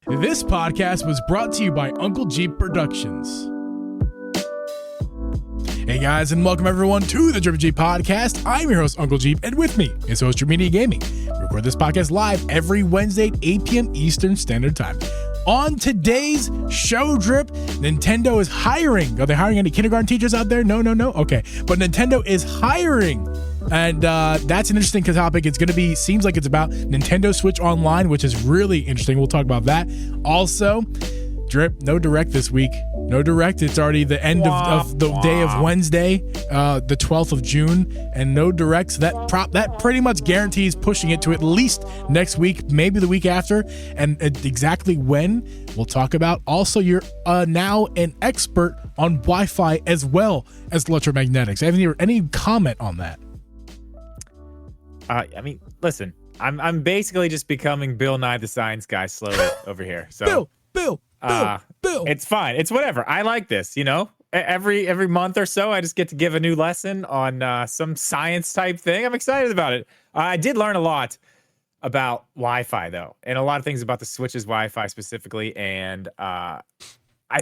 This podcast was brought to you by Uncle Geeb Productions. Hey guys, and welcome everyone to the Geeb Podcast. I'm your host, Uncle Geeb, and with me is host Your Media Gaming. We record this podcast live every Wednesday at 8 p.m. Eastern Standard Time. On today's show drip, Nintendo is hiring. Are they hiring any kindergarten teachers out there? No. Okay. But Nintendo is hiring. And that's an interesting topic. It's going to be, seems like it's about Nintendo Switch Online, which is really interesting. We'll talk about that. Also, drip, no direct this week. No direct. It's already the end of the day of Wednesday, the 12th of June, and no direct. So that pretty much guarantees pushing it to at least next week, maybe the week after, and exactly when we'll talk about. Also, you're now an expert on Wi-Fi as well as electromagnetics. Have you any comment on that? I mean, listen, I'm basically just becoming Bill Nye the Science Guy slowly over here. So Bill. It's fine. It's whatever. I like this, you know? Every month or so, I just get to give a new lesson on some science type thing. I'm excited about it. I did learn a lot about Wi-Fi, though, and a lot of things about the Switch's Wi-Fi specifically. And I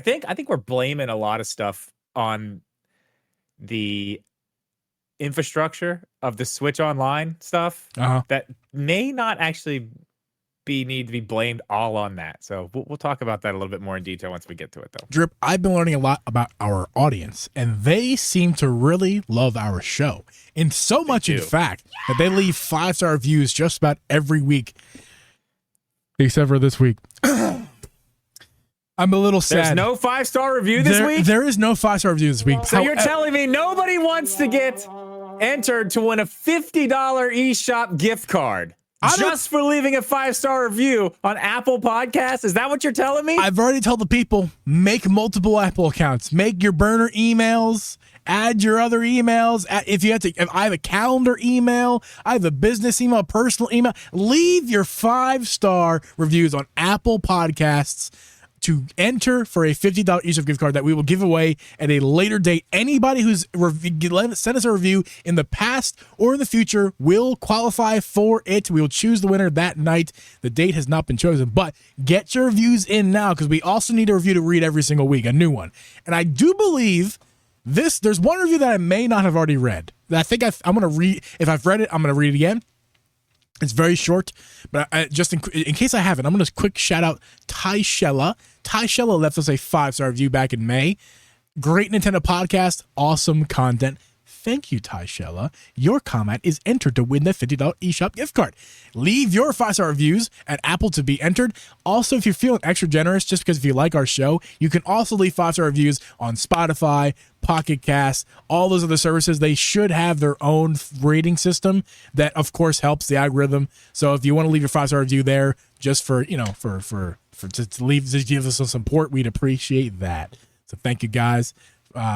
think we're blaming a lot of stuff on the infrastructure of the Switch Online stuff that may not actually need to be blamed all on that. So we'll talk about that a little bit more in detail once we get to it, though. Drip, I've been learning a lot about our audience, and they seem to really love our show. And so much, in fact, that they leave 5-star reviews just about every week, except for this week. I'm a little sad. There's no 5-star review this week? There is no 5-star review this week. So you're telling me nobody wants to get entered to win a $50 eShop gift card just for leaving a 5-star review on Apple Podcasts? Is that what you're telling me? I've already told the people, make multiple Apple accounts. Make your burner emails. Add your other emails. If I have a calendar email, I have a business email, personal email. Leave your 5-star reviews on Apple Podcasts to enter for a $50 eShop gift card that we will give away at a later date. Anybody who's sent us a review in the past or in the future will qualify for it. We will choose the winner that night. The date has not been chosen, but get your reviews in now because we also need a review to read every single week, a new one. And I do believe there's one review that I may not have already read. That I think I'm going to read. If I've read it, I'm going to read it again. It's very short, but just in case I haven't, I'm going to quick shout out Ty Shella. Ty Shella left us a 5-star review back in May. Great Nintendo podcast, awesome content. Thank you, Ty Shella. Your comment is entered to win the $50 eShop gift card. Leave your 5-star reviews at Apple to be entered. Also, if you're feeling extra generous, just because if you like our show, you can also leave 5-star reviews on Spotify, Pocket Cast, all those other services. They should have their own rating system that, of course, helps the algorithm. So if you want to leave your 5-star review there, just for to give us some support, we'd appreciate that. So thank you guys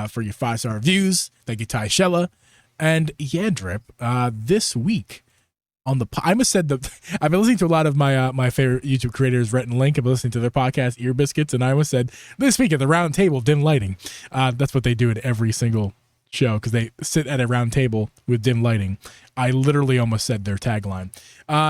for your 5-star reviews. Thank you, Ty Shella. And yeah, Drip, this week on the I've been listening to a lot of my favorite YouTube creators, Rhett and Link. I've been listening to their podcast, Ear Biscuits, and I almost said this week at the round table, dim lighting. That's what they do at every single show because they sit at a round table with dim lighting. I literally almost said their tagline.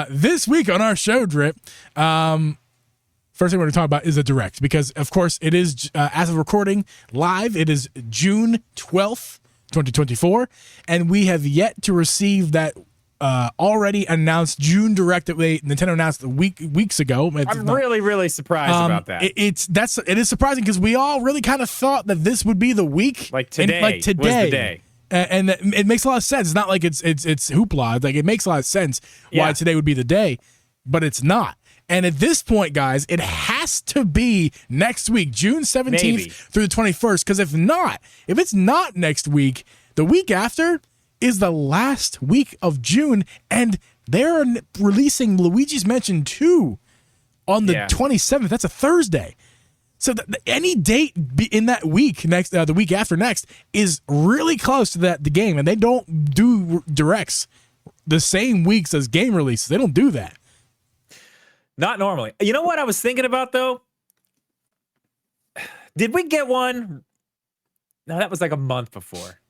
This week on our show, Drip, first thing we're going to talk about is a direct because, of course, it is, as of recording live, it is June 12th, 2024, and we have yet to receive that already announced June direct that Nintendo announced weeks ago. I'm really surprised about that. It is surprising because we all really kind of thought that this would be the week. Like today was the day. And it makes a lot of sense. It's not like it's hoopla. Like, it makes a lot of sense why today would be the day, but it's not. And at this point, guys, it has to be next week, June 17th through the 21st. Because if it's not next week, the week after is the last week of June. And they're releasing Luigi's Mansion 2 on the 27th. That's a Thursday. So any date in that week, the week after next, is really close to the game. And they don't do directs the same weeks as game releases. They don't do that. Not normally. You know what I was thinking about, though? Did we get one? No, that was like a month before.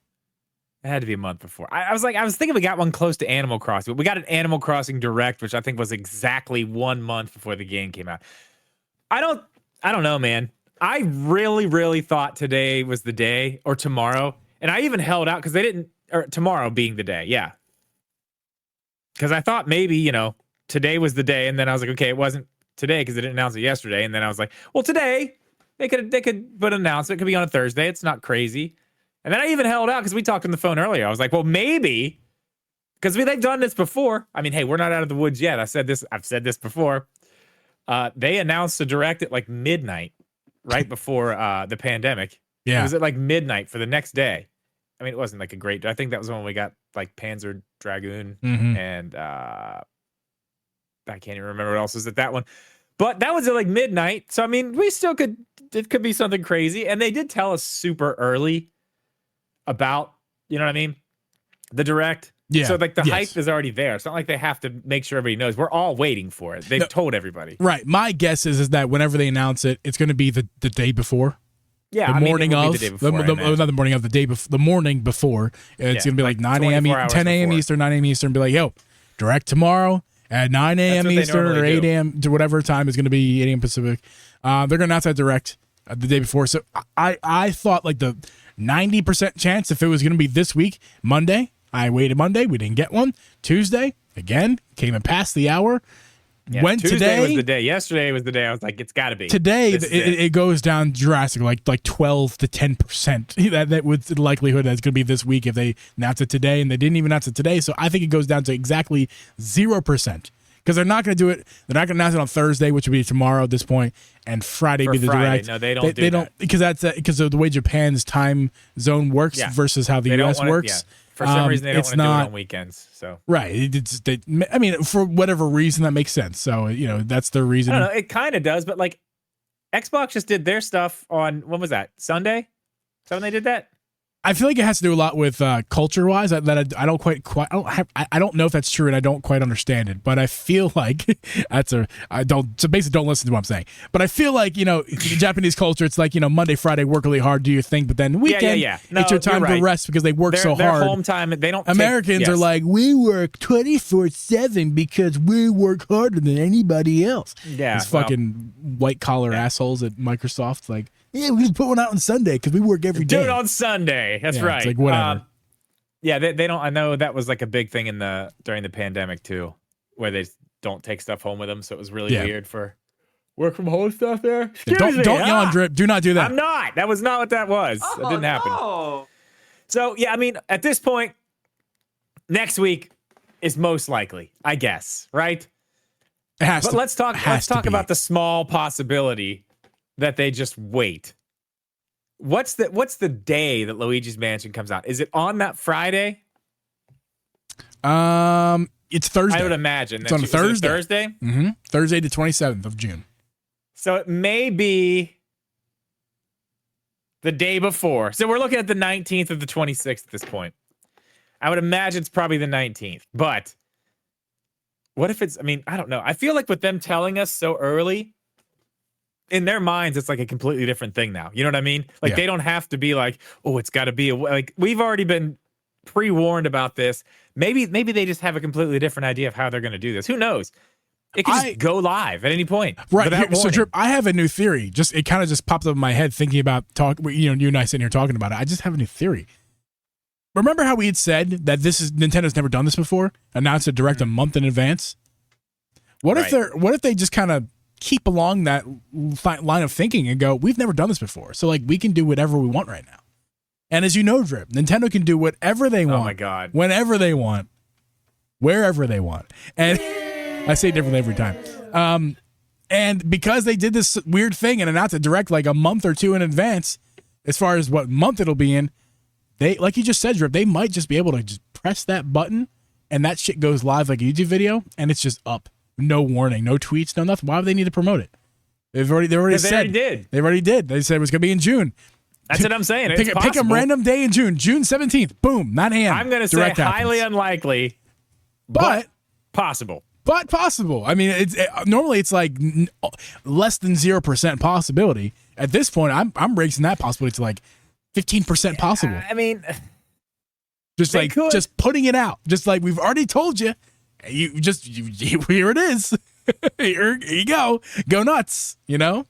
It had to be a month before. I was thinking we got one close to Animal Crossing. But we got an Animal Crossing Direct, which I think was exactly 1 month before the game came out. I don't know, man. I really thought today was the day or tomorrow. And I even held out because they didn't, or tomorrow being the day. Yeah. Because I thought maybe, today was the day. And then I was like, okay, it wasn't today because they didn't announce it yesterday. And then I was like, well, today they could put an announcement. It could be on a Thursday. It's not crazy. And then I even held out because we talked on the phone earlier. I was like, well, maybe because they've done this before. I mean, hey, we're not out of the woods yet. I've said this before. They announced a direct at like midnight, right before the pandemic. Yeah. It was at like midnight for the next day. I mean, it wasn't like a great. I think that was when we got like Panzer Dragoon and I can't even remember what else was at that one. But that was at like midnight. So I mean, we still could. It could be something crazy. And they did tell us super early about, you know what I mean, the direct. Yeah. So like the hype is already there. It's not like they have to make sure everybody knows. We're all waiting for it. They've told everybody. Right. My guess is that whenever they announce it, it's going to be the day before. Yeah, the morning of, the day before, not the morning of, the morning before. It's going to be like 9 a.m. 10 a.m. Eastern, 9 a.m. Eastern. Be like, yo, direct tomorrow at 9 a.m. Eastern or 8 a.m. to whatever time is going to be 8 a.m. Pacific. They're going to announce that direct the day before. So I thought like the 90% chance if it was going to be this week, Monday. I waited Monday. We didn't get one. Tuesday, again, came and passed the hour. Yeah, Tuesday today was the day. Yesterday was the day I was like, it's got to be. Today, it goes down drastically, like 12 to 10%. That with the likelihood that it's going to be this week if they announce it today, and they didn't even announce it today. So I think it goes down to exactly 0%. Because they're not going to do it. They're not going to announce it on Thursday, which would be tomorrow at this point, and Friday be the direct. No, they don't. They don't because because of the way Japan's time zone works versus how the U.S. works. For some reason, they don't want to do it on weekends. So right, I mean, for whatever reason, that makes sense. So that's their reason. I don't know. It kind of does, but like Xbox just did their stuff on when was that? Sunday? Is that when they did that? I feel like it has to do a lot with culture-wise that I don't quite I don't know if that's true and I don't quite understand it, but I feel like so basically don't listen to what I'm saying. But I feel like, Japanese culture, it's like, Monday, Friday, work really hard, do your thing, but then weekend, No, it's your time to rest because they work so hard. Their home time, they don't Americans are like, we work 24/7 because we work harder than anybody else. Yeah. These fucking white-collar assholes at Microsoft, like, yeah, we just put one out on Sunday because we work every day. Do it on Sunday. That's right. It's like whatever. They don't. I know that was like a big thing during the pandemic too, where they don't take stuff home with them. So it was really weird for work from home stuff there. Don't yawn, on Drip. Do not do that. I'm not. That was not what that was. That didn't happen. No. So yeah, I mean, at this point, next week is most likely, I guess, right? It has but to. Let's talk about the small possibility that they just wait. What's the day that Luigi's Mansion comes out? Is it on that Friday? It's Thursday. I would imagine. It's on a Thursday. Thursday? Mm-hmm. Thursday the 27th of June. So it may be the day before. So we're looking at the 19th or the 26th at this point. I would imagine it's probably the 19th. But what if it's, I don't know. I feel like with them telling us so early, in their minds, it's like a completely different thing now. You know what I mean? Like they don't have to be like, oh, it's got to be like we've already been pre-warned about this. Maybe they just have a completely different idea of how they're going to do this. Who knows? It can just go live at any point. Right. So Drip, I have a new theory. It kind of just popped up in my head thinking about you and I sitting here talking about it. I just have a new theory. Remember how we had said that Nintendo's never done this before? Announced a direct a month in advance. What if they just kind of keep along that line of thinking and go, we've never done this before. So like we can do whatever we want right now. And as you know, Drip, Nintendo can do whatever they want. Oh my God. Whenever they want. Wherever they want. And I say it differently every time. And because they did this weird thing and announced it direct like a month or two in advance, as far as what month it'll be in, they, like you just said, Drip, they might just be able to just press that button and that shit goes live like a YouTube video and it's just up. No warning, no tweets, no nothing. Why would they need to promote it? They already did. They already did. They said it was going to be in June. That's what I'm saying. Pick a random day in June. June 17th. Boom. 9 a.m. I'm going to say highly unlikely, but possible. But possible. Normally it's like less than 0% possibility. At this point, I'm raising that possibility to like 15% possible. Just putting it out. Just like we've already told you. Here it is. Here you go. Go nuts, you know?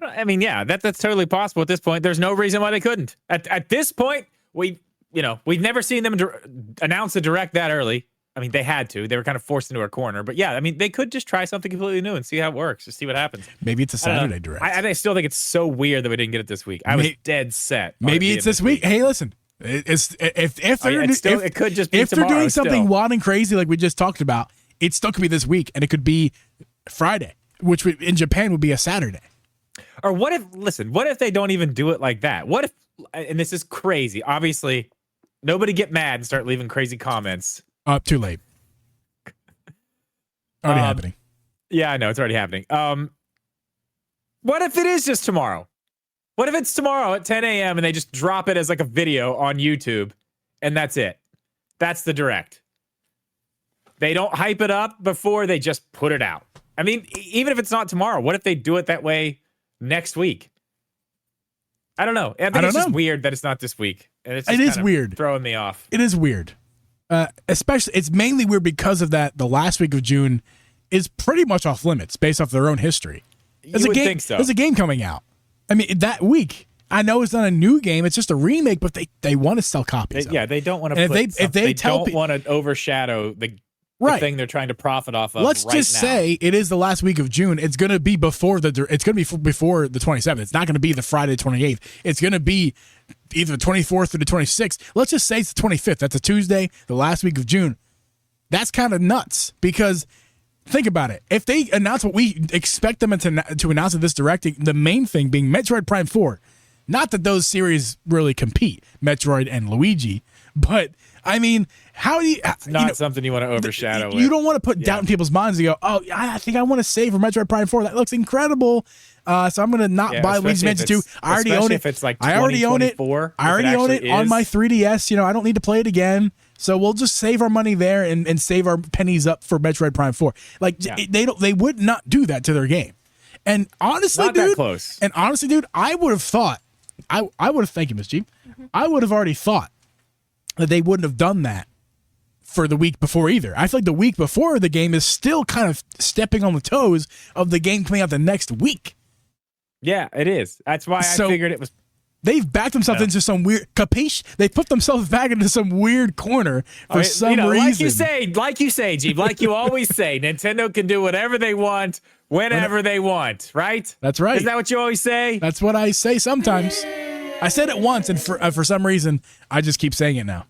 I mean, yeah, that's totally possible at this point. There's no reason why they couldn't. At this point, we've never seen them announce a direct that early. I mean, they had to. They were kind of forced into a corner. But yeah, I mean, they could just try something completely new and see how it works. Just see what happens. Maybe it's a Saturday direct. I still think it's so weird that we didn't get it this week. I was dead set. Maybe it's this week. Hey, listen. It could just be if tomorrow, they're doing something still. wild and crazy like we just talked about, it still could be this week, and it could be Friday, which in Japan would be a Saturday. Or what if they don't even do it like that? What if, and this is crazy, obviously, nobody get mad and start leaving crazy comments. Too late. Already happening. Yeah, I know, it's already happening. What if it is just tomorrow? What if it's tomorrow at 10 a.m. and they just drop it as like a video on YouTube and that's it? That's the direct. They don't hype it up before, they just put it out. I mean, even if it's not tomorrow, what if they do it that way next week? I don't know. I think it's just weird that it's not this week. And it is weird. Throwing me off. It is weird. Especially, it's mainly weird because of that. The last week of June is pretty much off limits based off their own history. You would think so. There's a game coming out. I mean, that week. I know it's not a new game; it's just a remake. But they want to sell copies. They don't want to. They don't want to overshadow the thing they're trying to profit off of. Let's just say it is the last week of June. It's going to be before the 27th. It's not going to be the Friday 28th. It's going to be either the 24th or the 26th. Let's just say it's the 25th. That's a Tuesday, the last week of June. That's kind of nuts because think about it. If they announce what we expect them to announce at this directing, the main thing being Metroid Prime 4. Not that those series really compete, Metroid and Luigi, but I mean, how do you? It's not something you want to overshadow. You don't want to put doubt in people's minds and go, "Oh, I think I want to save for Metroid Prime 4. That looks incredible." So I'm going to not buy Luigi's Mansion 2. I already own it. If it's like I already own it. I already own it on my 3DS. I don't need to play it again. So we'll just save our money there and save our pennies up for Metroid Prime 4. They would not do that to their game. And honestly, not dude, that close. And honestly, dude, I would have thought. I would have, thank you, Ms. Geeb. I would have already thought that they wouldn't have done that for the week before either. I feel like the week before the game is still kind of stepping on the toes of the game coming out the next week. Yeah, it is. That's why I figured it was. They've backed themselves into some weird capiche. They put themselves back into some weird corner for some reason. Like you say, Geeb, like you always say, Nintendo can do whatever they want, whenever they want, right? That's right. Isn't that what you always say? That's what I say sometimes. I said it once, and for some reason, I just keep saying it now.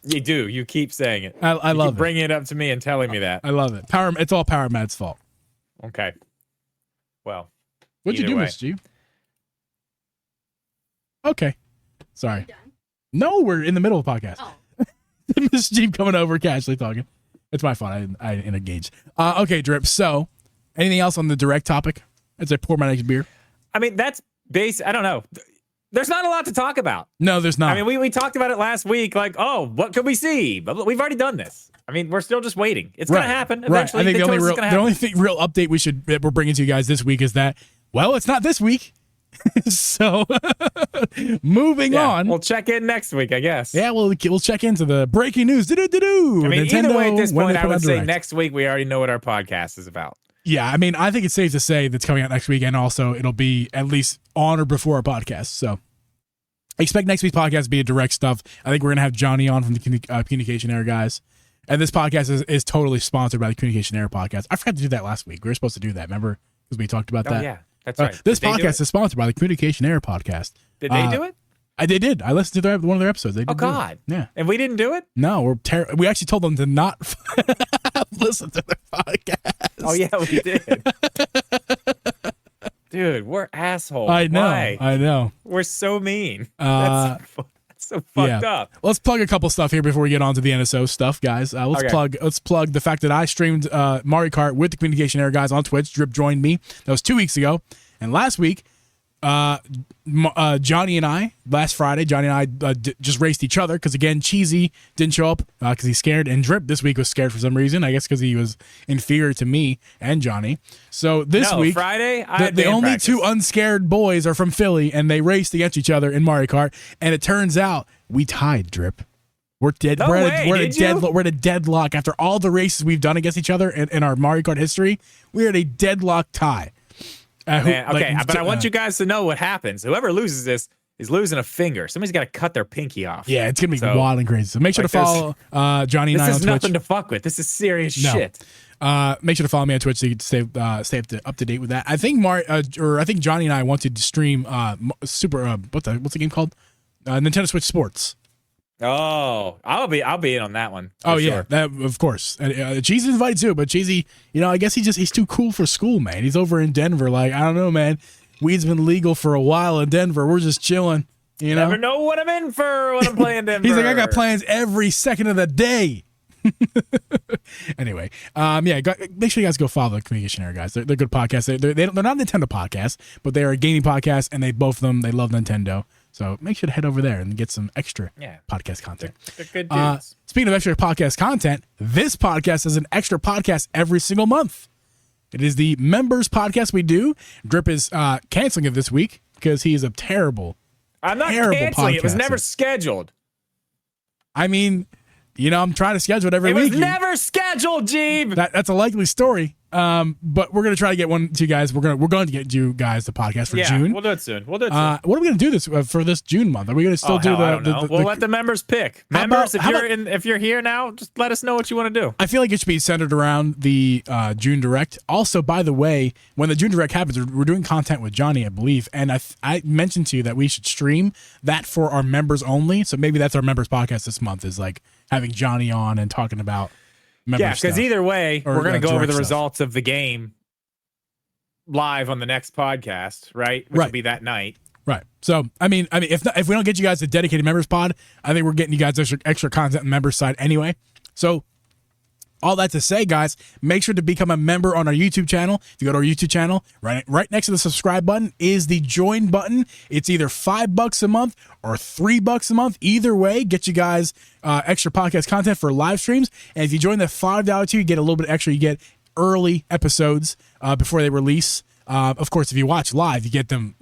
You do. You keep saying it. I love it. Bringing it up to me and telling me that. I love it. It's all Power Mad's fault. Okay. Well, what'd you do, Miss G? Okay. Sorry. No, we're in the middle of the podcast. Oh. Miss Geeb coming over, casually talking. It's my fault. I didn't engage. Okay, Drip. So, anything else on the direct topic as I pour my next beer? I mean, that's base. I don't know. There's not a lot to talk about. No, there's not. I mean, we talked about it last week. Like, oh, what could we see? But we've already done this. I mean, we're still just waiting. It's going to happen eventually. Right. I think the only real update we're bringing to you guys this week is that, well, it's not this week. So, moving on. We'll check in next week, I guess. Yeah, we'll check into the breaking news. I mean, Nintendo, either way, at this point, I would say next week we already know what our podcast is about. Yeah, I mean, I think it's safe to say that's coming out next week, and also it'll be at least on or before our podcast. So, expect next week's podcast to be a direct stuff. I think we're gonna have Johnny on from the Communication Error guys, and this podcast is totally sponsored by the Communication Error podcast. I forgot to do that last week. We were supposed to do that, remember? Because we talked about that. Yeah. That's right. This podcast is sponsored by the Communication Error podcast. Did they do it? They did. I listened to one of their episodes. They did. Oh, God. Yeah. And we didn't do it? No, we actually told them to not listen to their podcast. Oh, yeah, we did. Dude, we're assholes. I know. Why? I know. We're so mean. That's so fucked up. Let's plug a couple stuff here before we get on to the NSO stuff, guys. Let's plug the fact that I streamed Mario Kart with the Communication Error guys on Twitch. Drip joined me. That was 2 weeks ago. And last week, Johnny and I, last Friday, Johnny and I just raced each other because, again, Cheesy didn't show up because he's scared. And Drip this week was scared for some reason, I guess because he was inferior to me and Johnny. So this week, Friday, the only two unscared boys are from Philly, and they raced against each other in Mario Kart. And it turns out we tied, Drip. We're dead. No way, We're did you? we're at a deadlock after all the races we've done against each other in our Mario Kart history. We're at a deadlock tie. Man, okay, but I want you guys to know what happens. Whoever loses this is losing a finger. Somebody's got to cut their pinky off. Yeah, it's gonna be wild and crazy. So make sure to follow Johnny and I on Twitch. This is nothing to fuck with. This is serious shit. Make sure to follow me on Twitch so you can stay up to date with that. I think I think Johnny and I wanted to stream what's the game called? Nintendo Switch Sports. Oh, I'll be in on that one. Oh yeah, that of course. Cheesy's invited too, but Cheesy, I guess he's too cool for school, man. He's over in Denver. Like, I don't know, man. Weed's been legal for a while in Denver. We're just chilling. Never know what I'm in for when I'm playing Denver. He's like, I got plans every second of the day. Anyway, make sure you guys go follow the Communicationary guys. They're good podcasts. They're not Nintendo podcasts, but they are a gaming podcast, and they love Nintendo. So make sure to head over there and get some extra podcast content. They're good dudes. Speaking of extra podcast content, this podcast is an extra podcast every single month. It is the members podcast we do. Drip is canceling it this week because he is a terrible. I'm not terrible canceling. podcaster. It was never scheduled. I mean, I'm trying to schedule it every week. It was never scheduled, Geeb. That's a likely story. But we're gonna try to get one to you guys. We're going to get you guys the podcast for June. We'll do it soon. What are we gonna do this for this June month? Are we gonna still do the We'll let the members pick. Members, if you're here now, just let us know what you want to do. I feel like it should be centered around the June Direct. Also, by the way, when the June Direct happens, we're doing content with Johnny, I believe, and I mentioned to you that we should stream that for our members only. So maybe that's our members podcast this month, is like having Johnny on and talking about. Because either way, we're going to go over the results of the game live on the next podcast, right? Which will be that night. Right. So, I mean, if we don't get you guys a dedicated members pod, I think we're getting you guys extra content on the members side anyway. So, all that to say, guys, make sure to become a member on our YouTube channel. If you go to our YouTube channel, right next to the subscribe button is the join button. It's either $5 a month or $3 a month. Either way, get you guys extra podcast content for live streams. And if you join the $5 tier, you get a little bit extra. You get early episodes before they release. Of course, if you watch live, you get them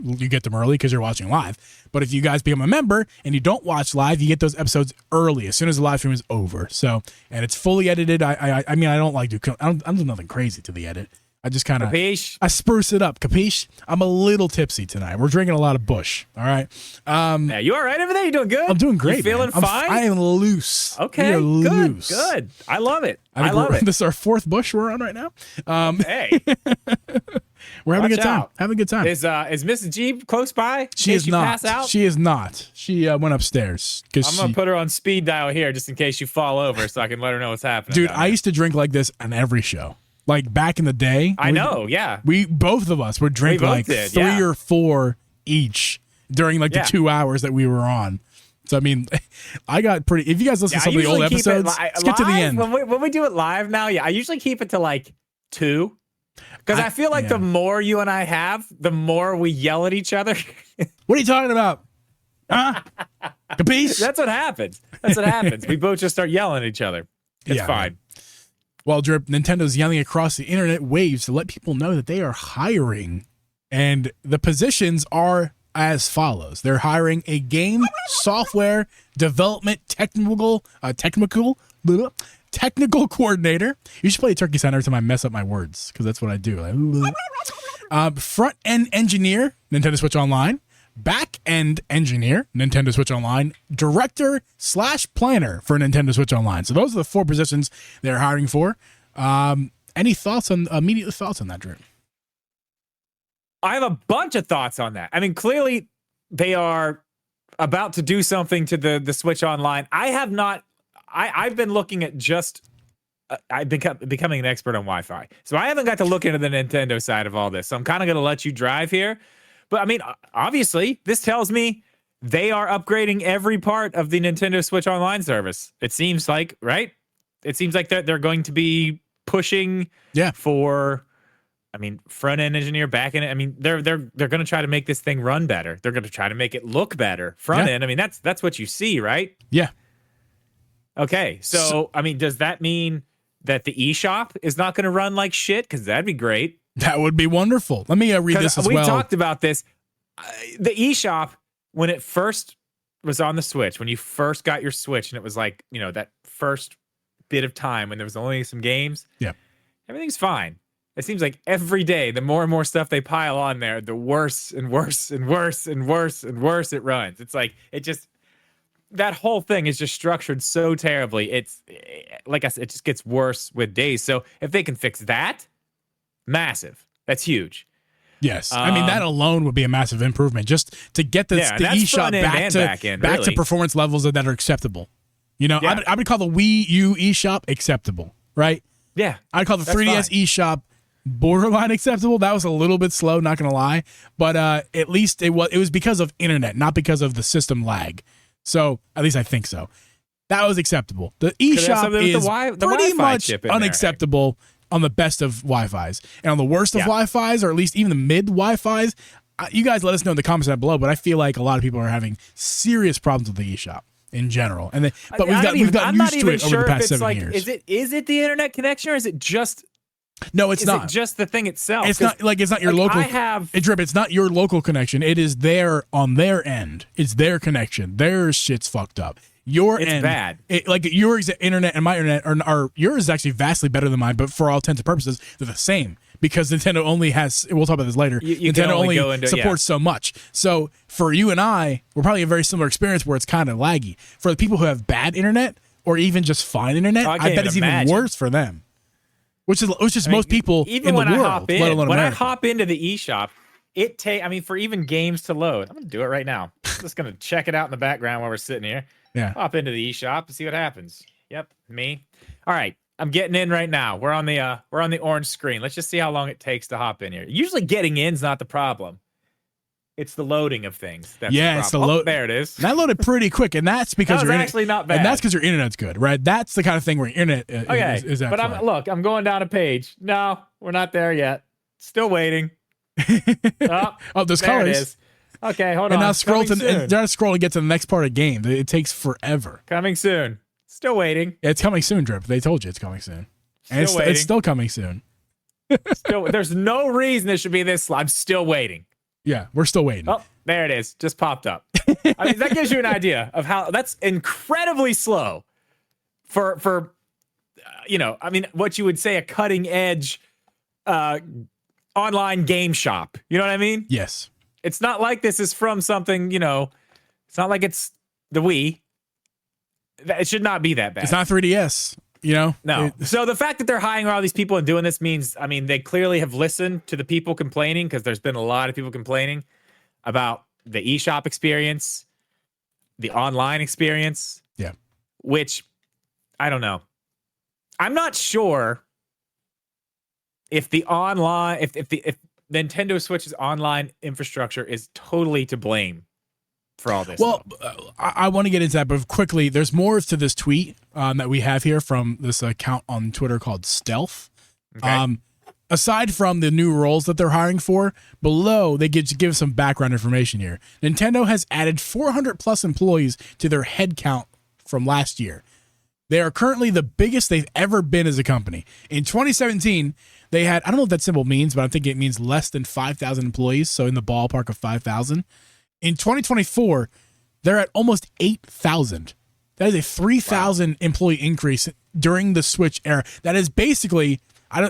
early because you're watching live. But if you guys become a member and you don't watch live, you get those episodes early as soon as the live stream is over. So, and it's fully edited. I mean, I don't do nothing crazy to the edit. I just kind of I spruce it up. Capiche? I'm a little tipsy tonight. We're drinking a lot of Busch. All right. Yeah, you all right over there? You doing good? I'm doing great. You feeling fine? I am loose. Okay. Good. I love it. I love it. This is our fourth Busch we're on right now. Hey. We're having a good time. Out. Having a good time. Is Mrs. Geeb close by? She is not. Pass out? She is not. She went upstairs. I'm going to put her on speed dial here just in case you fall over so I can let her know what's happening. Dude, I used to drink like this on every show. Like back in the day. I know, yeah. We both of us would drink like 3 or 4 each during like the 2 hours that we were on. So, I mean, I got pretty. If you guys listen to some of the old episodes, skip to the end. When we do it live now, I usually keep it to like 2. Because I feel like the more you and I have, the more we yell at each other. What are you talking about? Huh? Capiche? That's what happens. We both just start yelling at each other. It's fine. Well, Drip, Nintendo's yelling across the internet waves to let people know that they are hiring. And the positions are as follows. They're hiring a game software development technical coordinator. You should play Turkey Sound every time I mess up my words, because that's what I do. Front-end engineer, Nintendo Switch Online. Back-end engineer, Nintendo Switch Online. Director/planner for Nintendo Switch Online. So those are the 4 positions they're hiring for. Any thoughts on immediate thoughts on that, Drew? I have a bunch of thoughts on that. I mean, clearly they are about to do something to the Switch Online. I've been looking at I've been becoming an expert on Wi-Fi. So I haven't got to look into the Nintendo side of all this. So I'm kind of going to let you drive here. But I mean, obviously, this tells me they are upgrading every part of the Nintendo Switch Online service. It seems like, right? It seems like they're going to be pushing for, I mean, front-end engineer, back-end. I mean, they're going to try to make this thing run better. They're going to try to make it look better. Front-end, I mean, that's what you see, right? Yeah. Okay, so I mean, does that mean that the eShop is not going to run like shit? Because that'd be great. That would be wonderful. Let me read this as well. We talked about this. The eShop, when it first was on the Switch, when you first got your Switch, and it was like, that first bit of time when there was only some games, everything's fine. It seems like every day, the more and more stuff they pile on there, the worse and worse and worse and worse and worse it runs. It's like, that whole thing is just structured so terribly. It's, like I said, it just gets worse with days. So if they can fix that, massive. That's huge. Yes. I mean, that alone would be a massive improvement just to get the eShop back to performance levels that are acceptable. I would call the Wii U eShop acceptable, right? Yeah. I'd call the 3DS eShop borderline acceptable. That was a little bit slow, not going to lie. But at least it was because of internet, not because of the system lag. So at least I think so. That was acceptable. The eShop is pretty much unacceptable on the best of Wi-Fis. And on the worst of Wi-Fis, or at least even the mid Wi-Fis, you guys let us know in the comments down below, but I feel like a lot of people are having serious problems with the eShop in general. And but we've gotten used to it over the past 7 years. Is it the internet connection, or is it just... No, it's not. It just the thing itself. It's not your local. It's not your local connection. It is there on their end. It's their connection. Their shit's fucked up. It's bad. Your internet and my internet are yours is actually vastly better than mine, but for all intents and purposes, they're the same because Nintendo only has. We'll talk about this later. Nintendo only supports so much. So for you and I, we're probably a very similar experience where it's kind of laggy. For the people who have bad internet or even just fine internet, I bet it's even worse for them. Which is most people even in the when world, let alone America. I hop into the eShop, for even games to load, I'm going to do it right now. I'm just going to check it out in the background while we're sitting here. Yeah. Hop into the eShop and see what happens. Yep, me. All right, I'm getting in right now. We're on the orange screen. Let's just see how long it takes to hop in here. Usually getting in's not the problem. It's the loading of things. It's the load. There it is. That loaded pretty quick, and that's because your actually not bad. And that's because your internet's good, right? That's the kind of thing where internet is but I'm going down a page. No, we're not there yet. Still waiting. There's colors. It is. Okay, hold on. And now scroll to get to the next part of the game. It takes forever. Coming soon. Still waiting. Yeah, it's coming soon, Drip. They told you it's coming soon. And it's still coming soon. There's no reason it should be this slow. I'm still waiting. Yeah, we're still waiting. Oh, there it is. Just popped up. That gives you an idea of how that's incredibly slow for what you would say a cutting edge online game shop. You know what I mean? Yes. It's not like this is from something, it's not like it's the Wii. It should not be that bad. It's not 3DS. No. So the fact that they're hiring all these people and doing this means, they clearly have listened to the people complaining, because there's been a lot of people complaining about the eShop experience, the online experience. Yeah. Which, I don't know. I'm not sure if the online, if Nintendo Switch's online infrastructure is totally to blame for all this. Well, I want to get into that, but quickly, there's more to this tweet that we have here from this account on Twitter called Stealth. Okay. Aside from the new roles that they're hiring for, below they give some background information here. Nintendo has added 400 plus employees to their headcount from last year. They are currently the biggest they've ever been as a company. In 2017, they had, I don't know what that symbol means, but I think it means less than 5,000 employees, so in the ballpark of 5,000. In 2024, they're at almost 8,000. That is a 3,000 employee increase during the Switch era. That is basically,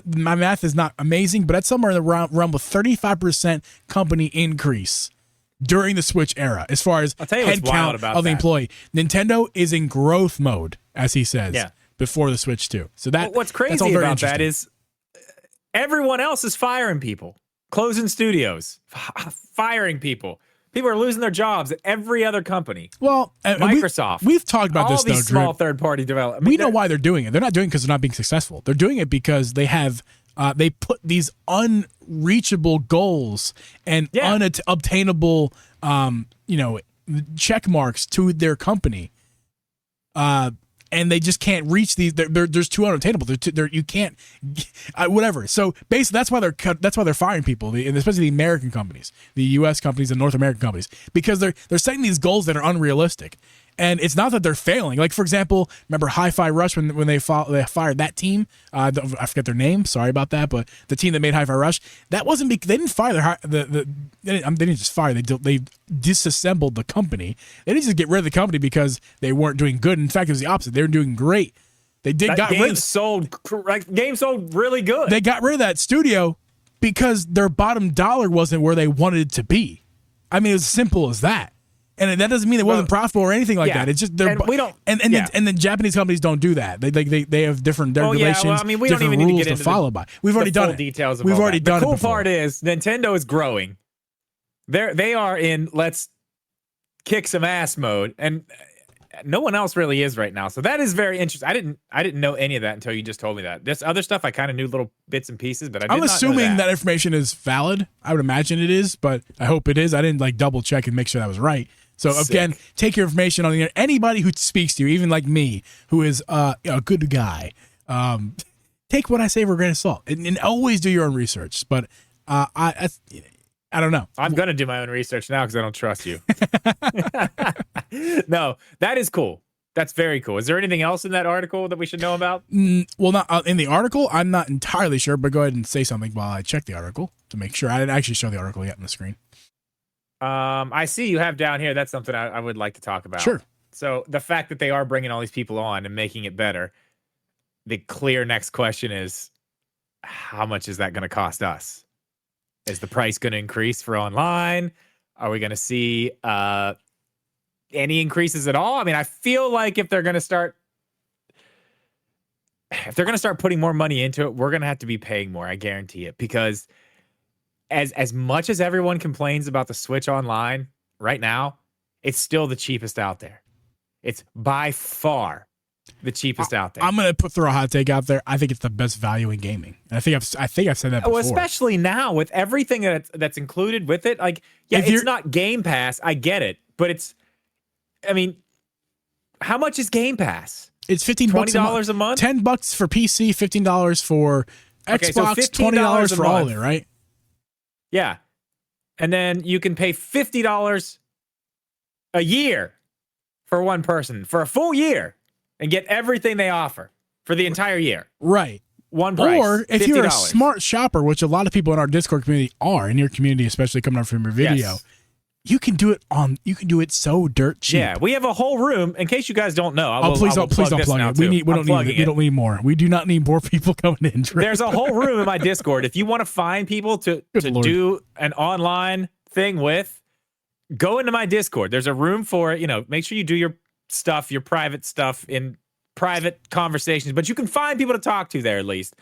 my math is not amazing, but that's somewhere in the realm of 35% company increase during the Switch era as far as head count of the employee. Nintendo is in growth mode, as he says, before the Switch 2. So what's crazy about that is everyone else is firing people, closing studios, firing people. People are losing their jobs at every other company. Well, Microsoft. We've talked about all this, these small third-party development. We know why they're doing it. They're not doing it because they're not being successful. They're doing it because they have they put these unreachable goals and unobtainable check marks to their company. And they just can't reach these. There's too unattainable. You can't, whatever. So basically, that's why they're firing people, and especially the American companies, the U.S. companies, and North American companies, because they're setting these goals that are unrealistic. And it's not that they're failing. Like, for example, remember Hi-Fi Rush when they fired that team? I forget their name. Sorry about that. But the team that made Hi-Fi Rush, that wasn't because they didn't fire they didn't just fire. They disassembled the company. They didn't just get rid of the company because they weren't doing good. In fact, it was the opposite. They were doing great. They did game sold really good. They got rid of that studio because their bottom dollar wasn't where they wanted it to be. I mean, it was as simple as that. And that doesn't mean it wasn't profitable or anything like that. It's just we don't. And then Japanese companies don't do that. They have different regulations. Well, I mean, we don't different even need rules to get into follow by. We've already done it. Details of We've already that. done it. The cool before. part is Nintendo is growing. They are in let's kick some ass mode, and no one else really is right now. So that is very interesting. I didn't know any of that until you just told me that. This other stuff I kind of knew little bits and pieces, but I'm assuming that information is valid. I would imagine it is, but I hope it is. I didn't double check and make sure that was right. So again, take your information on the internet. Anybody who speaks to you, even like me, who is a good guy, take what I say with a grain of salt, and always do your own research. But I don't know. I'm gonna do my own research now because I don't trust you. No, that is cool. That's very cool. Is there anything else in that article that we should know about? Well, not in the article. I'm not entirely sure, but go ahead and say something while I check the article to make sure. I didn't actually show the article yet on the screen. I see you have down here. That's something I would like to talk about. Sure. So the fact that they are bringing all these people on and making it better, the clear next question is, how much is that going to cost us? Is the price going to increase for online? Are we going to see any increases at all? I mean, I feel like if they're going to start putting more money into it, we're going to have to be paying more. I guarantee it, because as much as everyone complains about the Switch Online right now, it's still the cheapest out there. It's by far the cheapest out there. I'm gonna throw a hot take out there. I think it's the best value in gaming. And I think I've said that before. Well, especially now with everything that's included with it. Like, yeah, it's not Game Pass. I get it, but I mean, how much is Game Pass? It's $15 a month. $10 for PC, $15 for Xbox, so $20 for all of it, right? Yeah, and then you can pay $50 a year for one person for a full year and get everything they offer for the entire year. Right. One price. Or if $50. you're a smart shopper, which a lot of people in our Discord community are, in your community, especially coming up from your video, yes, you can do it so dirt cheap. Yeah, we have a whole room. In case you guys don't know, please don't plug it. We don't need more. We do not need more people coming in. There's a whole room in my Discord. If you want to find people to do an online thing with, go into my Discord. There's a room for it. Make sure you do your stuff, your private stuff in private conversations, but you can find people to talk to there at least.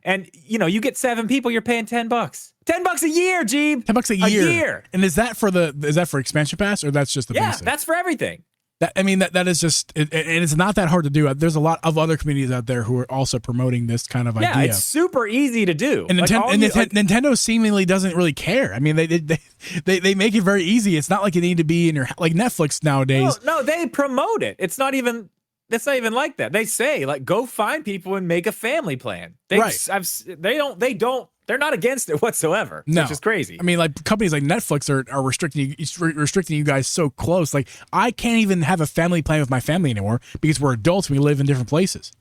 And you get 7 people, you're paying $10. $10 a year, Geeb. $10 a year. And is that for expansion pass, or that's just the basic? Yeah, that's for everything. That is just, and it's not that hard to do. There's a lot of other communities out there who are also promoting this kind of idea. Yeah, it's super easy to do. And Nintendo seemingly doesn't really care. I mean, they make it very easy. It's not like you need to be in your, like Netflix nowadays. No, they promote it. It's not even like that. They say, go find people and make a family plan. They're not against it whatsoever. No. Which is crazy. I mean, companies like Netflix are restricting you guys so close. Like, I can't even have a family plan with my family anymore because we're adults and we live in different places.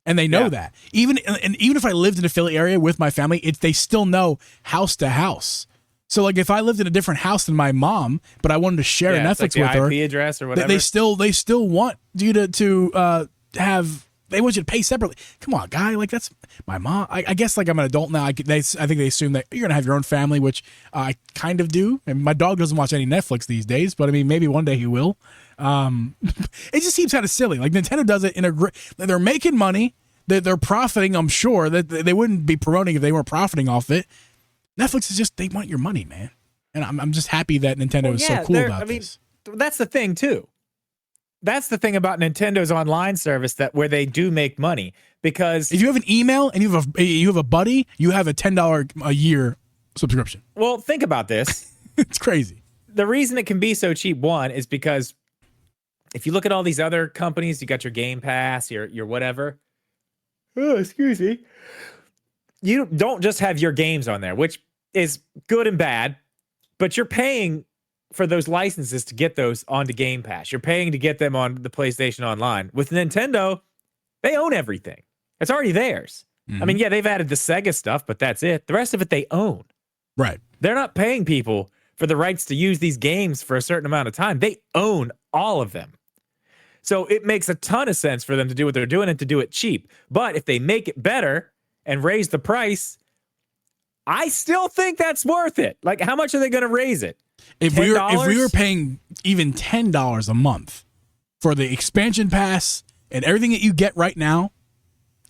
And they know that. Even if I lived in a Philly area with my family, they still know house to house. So if I lived in a different house than my mom, but I wanted to share a Netflix with her, IP address or whatever, they still want you to have. They want you to pay separately. Come on, guy. That's my mom. I guess I'm an adult now. I think they assume that you're gonna have your own family, which I kind of do. And my dog doesn't watch any Netflix these days, but I mean, maybe one day he will. It just seems kind of silly. Nintendo does it in they're making money. They're profiting. I'm sure that they wouldn't be promoting if they weren't profiting off it. Netflix is just, they want your money, man. And I'm just happy that Nintendo is so cool about this. That's the thing too. That's the thing about Nintendo's online service, where they do make money, because if you have an email and you have a buddy, you have a $10 a year subscription. Well, think about this. It's crazy. The reason it can be so cheap, one, is because if you look at all these other companies, you got your Game Pass, your whatever. Oh, excuse me. You don't just have your games on there, which is good and bad, but you're paying for those licenses to get those onto Game Pass. You're paying to get them on the PlayStation Online. With Nintendo, they own everything. It's already theirs. I mean, yeah, they've added the Sega stuff, but that's it. The rest of it they own. Right. They're not paying people for the rights to use these games for a certain amount of time. They own all of them. So it makes a ton of sense for them to do what they're doing and to do it cheap. But if they make it better and raise the price, I still think that's worth it. Like, how much are they going to raise it? If we were paying even $10 a month for the expansion pass and everything that you get right now,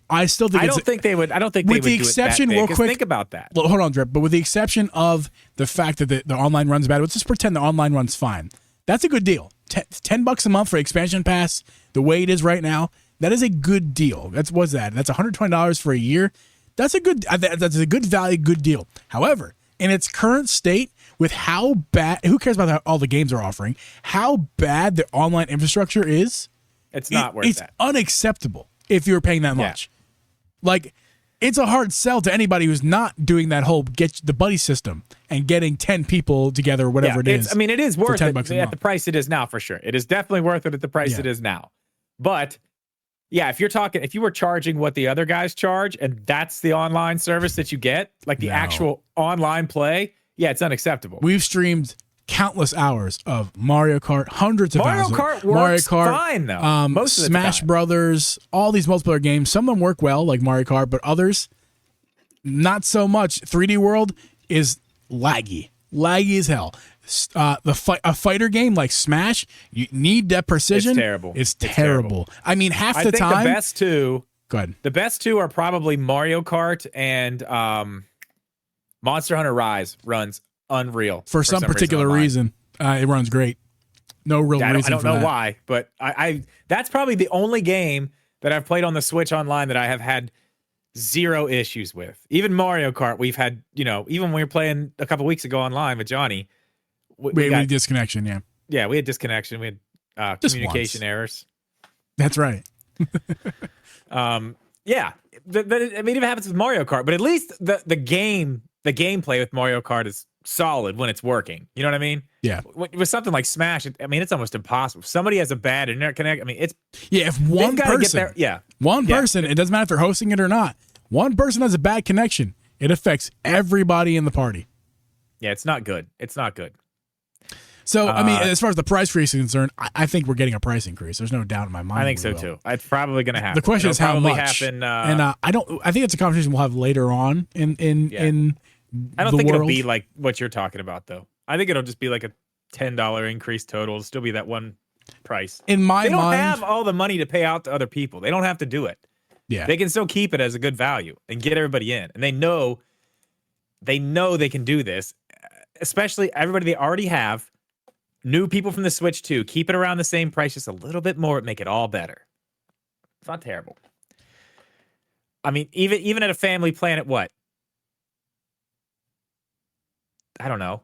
I still think I don't think they would do it that big, 'cause think about that. Well, hold on, Drip. But with the exception of the fact that the online runs bad, let's just pretend the online run's fine. That's a good deal. $10 a month for expansion pass, the way it is right now, that is a good deal. That's $120 for a year. That's a good value, good deal. However, in its current state, with how bad, who cares about all the games are offering, how bad the online infrastructure is, it's not worth it's that. Unacceptable if you're paying that much. Like, it's a hard sell to anybody who's not doing that whole get the buddy system and getting 10 people together, whatever it is. I mean, it is worth it $10 at the price it is now, for sure. It is definitely worth it at the price it is now. But yeah, if you were charging what the other guys charge, and that's the online service that you get, like the actual online play, yeah, it's unacceptable. We've streamed countless hours of Mario Kart, hundreds of hours. Mario Kart fine though. Most of the Smash time. Brothers, all these multiplayer games. Some of them work well, like Mario Kart, but others not so much. 3D World is laggy as hell. A fighter game like Smash, you need that precision. It's terrible. It's terrible. I mean, half the time. I think the best two. Go ahead. The best two are probably Mario Kart and Monster Hunter Rise runs unreal for some particular reason. It runs great. No real reason. I don't know why, but I that's probably the only game that I've played on the Switch online that I have had zero issues with. Even Mario Kart, we've had, even when we were playing a couple weeks ago online with Johnny, we had disconnection. Yeah, we had disconnection. We had communication errors. That's right. Yeah, but I mean, it happens with Mario Kart, but at least the gameplay with Mario Kart is solid when it's working. You know what I mean? Yeah. With something like Smash, it's almost impossible. If somebody has a bad internet connection, if one person, it doesn't matter if they're hosting it or not. One person has a bad connection, it affects everybody in the party. Yeah, it's not good. It's not good. So, I mean, as far as the price increase is concerned, I think we're getting a price increase. There's no doubt in my mind. I think so too. It's probably going to happen. The question is how much. Happen, and I think it's a conversation we'll have later on in I don't think it'll be like what you're talking about, though. I think it'll just be like a $10 increase total. It'll still be that one price. In my mind, they don't have all the money to pay out to other people. They don't have to do it. Yeah, they can still keep it as a good value and get everybody in. And they know they can do this, especially everybody they already have. New people from the Switch too. Keep it around the same price, just a little bit more. Make it all better. It's not terrible. I mean, even at a family plan at what? I don't know.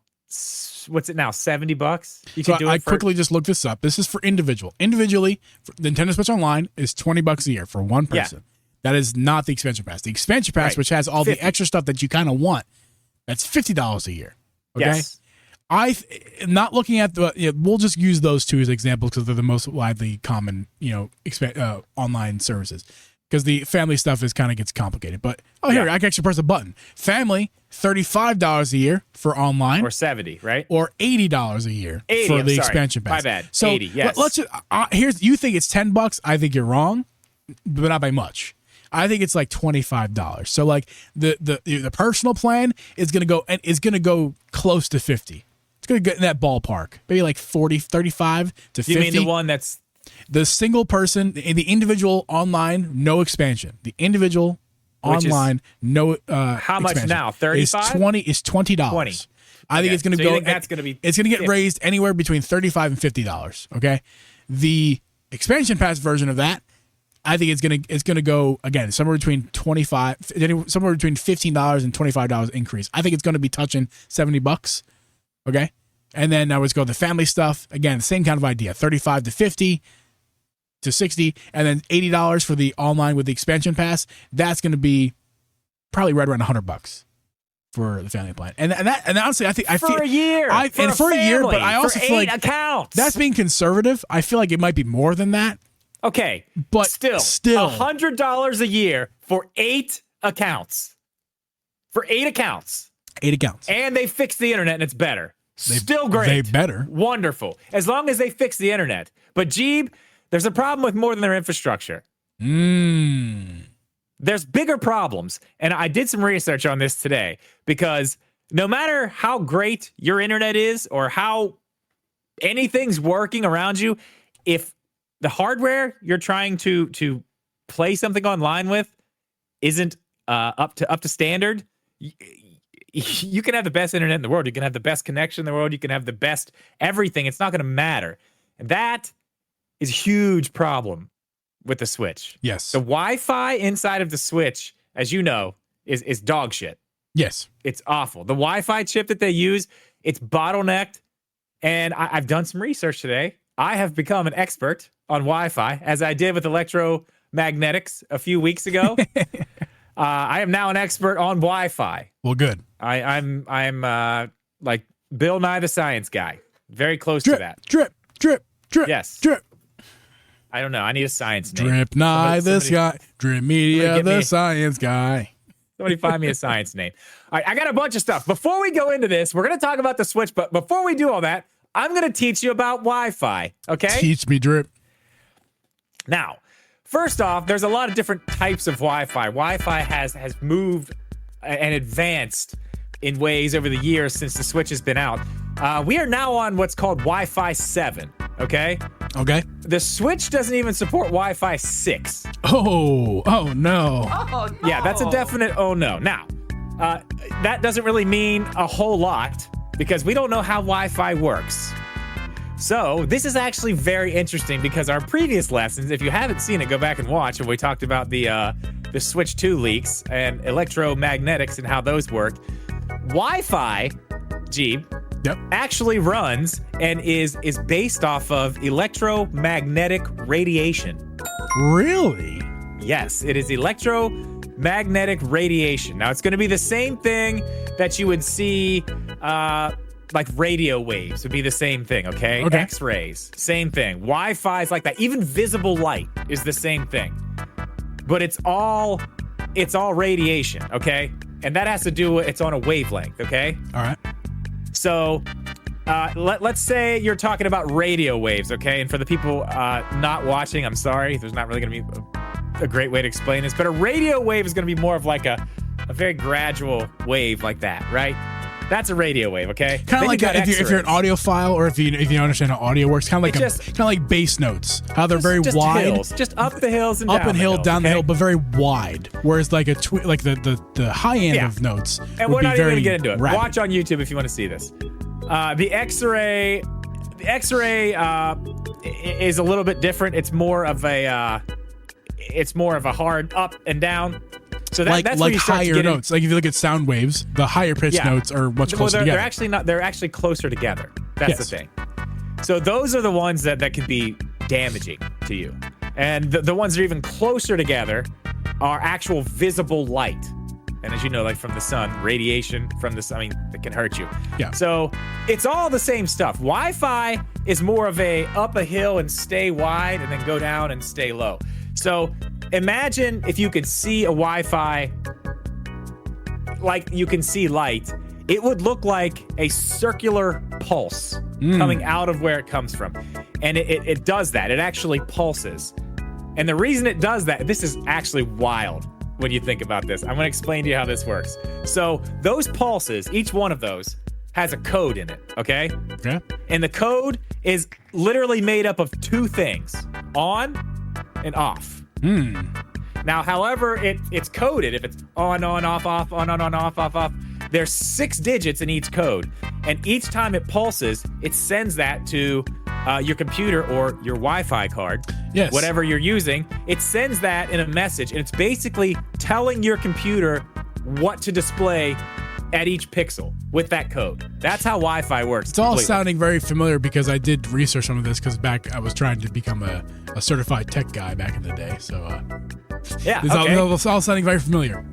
What's it now? $70? You can do it. I quickly just looked this up. This is for individual. Individually, for Nintendo Switch Online is $20 a year for one person. Yeah. That is not the expansion pass. The expansion pass, which has all the extra stuff that you kind of want, that's $50 a year. Okay. Yes. Not looking at we'll just use those two as examples because they're the most widely common, online services. Because the family stuff kind of gets complicated. But here, I can actually press a button. Family, $35 a year for online, or $70, right? Or $80 a year for the expansion pass. My bad. So 80, yes. Let's just, you think it's $10? I think you're wrong, but not by much. I think it's like $25. So like the personal plan is gonna go close to 50. It's going to get in that ballpark. Maybe like 40, 35 to 50. You mean the one that's... The single person, the individual online, no expansion. The individual online, no how much expansion. Now? 35? Is $20. 20. I think it's going to go... That's going to be... It's going to get raised anywhere between $35 and $50, okay? The expansion pass version of that, I think it's going to go, again, somewhere between $15 and $25 increase. I think it's going to be touching $70. Okay, and then now let's go to the family stuff. Again, same kind of idea: 35 to 50 to 60, and then $80 for the online with the expansion pass. That's going to be probably right around $100. for the family plan. And honestly, I think For a year. For a year, but I also for feel 8 like accounts. that's being conservative. I feel like it might be more than that. Okay, but still $100 a year for 8 accounts. For 8 accounts. 8 accounts. And they fixed the internet and it's better. Still great. They better. Wonderful. As long as they fix the internet. But Geeb, there's a problem with more than their infrastructure. There's bigger problems. And I did some research on this today because no matter how great your internet is or how anything's working around you, if the hardware you're trying to play something online with isn't up to standard, you can have the best internet in the world. You can have the best connection in the world. You can have the best everything. It's not going to matter. And that is a huge problem with the Switch. Yes. The Wi-Fi inside of the Switch, as you know, is dog shit. Yes. It's awful. The Wi-Fi chip that they use, it's bottlenecked. And I've done some research today. I have become an expert on Wi-Fi, as I did with electromagnetics a few weeks ago. I am now an expert on Wi-Fi. Well, good. I'm like Bill Nye the Science Guy. Very close drip, to that. Drip. Yes. Drip. I don't know. I need a science name. Drip Nye the guy. Drip Media the science guy. Somebody find me a science name. All right, I got a bunch of stuff. Before we go into this, we're going to talk about the Switch. But before we do all that, I'm going to teach you about Wi-Fi. Okay? Teach me, Drip. Now, first off, there's a lot of different types of Wi-Fi. Wi-Fi has moved and advanced in ways over the years since the Switch has been out. We are now on what's called Wi-Fi 7, okay? Okay. The Switch doesn't even support Wi-Fi 6. Oh no. Oh, no. Yeah, that's a definite oh no. Now, that doesn't really mean a whole lot because we don't know how Wi-Fi works. So this is actually very interesting because our previous lessons, if you haven't seen it, go back and watch. And we talked about the Switch 2 leaks and electromagnetics and how those work. Wi-Fi, Geeb, actually runs and is based off of electromagnetic radiation. Really? Yes, it is electromagnetic radiation. Now, it's going to be the same thing that you would see, like radio waves would be the same thing, okay? X-rays, same thing. Wi-Fi is like that. Even visible light is the same thing. But it's all radiation, okay? And that has to do with, it's on a wavelength, okay? All right. So let's say you're talking about radio waves, okay? And for the people not watching, I'm sorry. There's not really going to be a great way to explain this. But a radio wave is going to be more of like a very gradual wave like that, right? That's a radio wave, okay? Kind of like if you're an audiophile, or if you understand how audio works, kind of like bass notes, how they're very wide, hills. Just up the hills and up down and hill, down okay? the hill, but very wide. Whereas like the high end of notes, and we're not even gonna get into it. rapid. Watch on YouTube if you want to see this. The X-ray is a little bit different. It's more of a hard up and down. So that's like where you start higher to get notes. Like if you look at sound waves, the higher pitched notes are much closer together. They're actually not. They're actually closer together. That's the thing. So those are the ones that can be damaging to you, and the ones that are even closer together are actual visible light. And as you know, like from the sun, radiation from the sun, I mean, it can hurt you. Yeah. So it's all the same stuff. Wi-Fi is more of a up a hill and stay wide, and then go down and stay low. So imagine if you could see a Wi-Fi like you can see light. It would look like a circular pulse coming out of where it comes from. And it does that. It actually pulses. And the reason it does that, this is actually wild when you think about this. I'm going to explain to you how this works. So those pulses, each one of those has a code in it, okay? Okay. And the code is literally made up of two things, on and off. Now, however it's coded, if it's on, off, off, there's 6 digits in each code. And each time it pulses, it sends that to your computer or your Wi-Fi card, whatever you're using. It sends that in a message, and it's basically telling your computer what to display at each pixel with that code. That's how Wi-Fi works. It's all sounding very familiar because I did research on this because back I was trying to become a certified tech guy back in the day. So yeah, it's all sounding very familiar.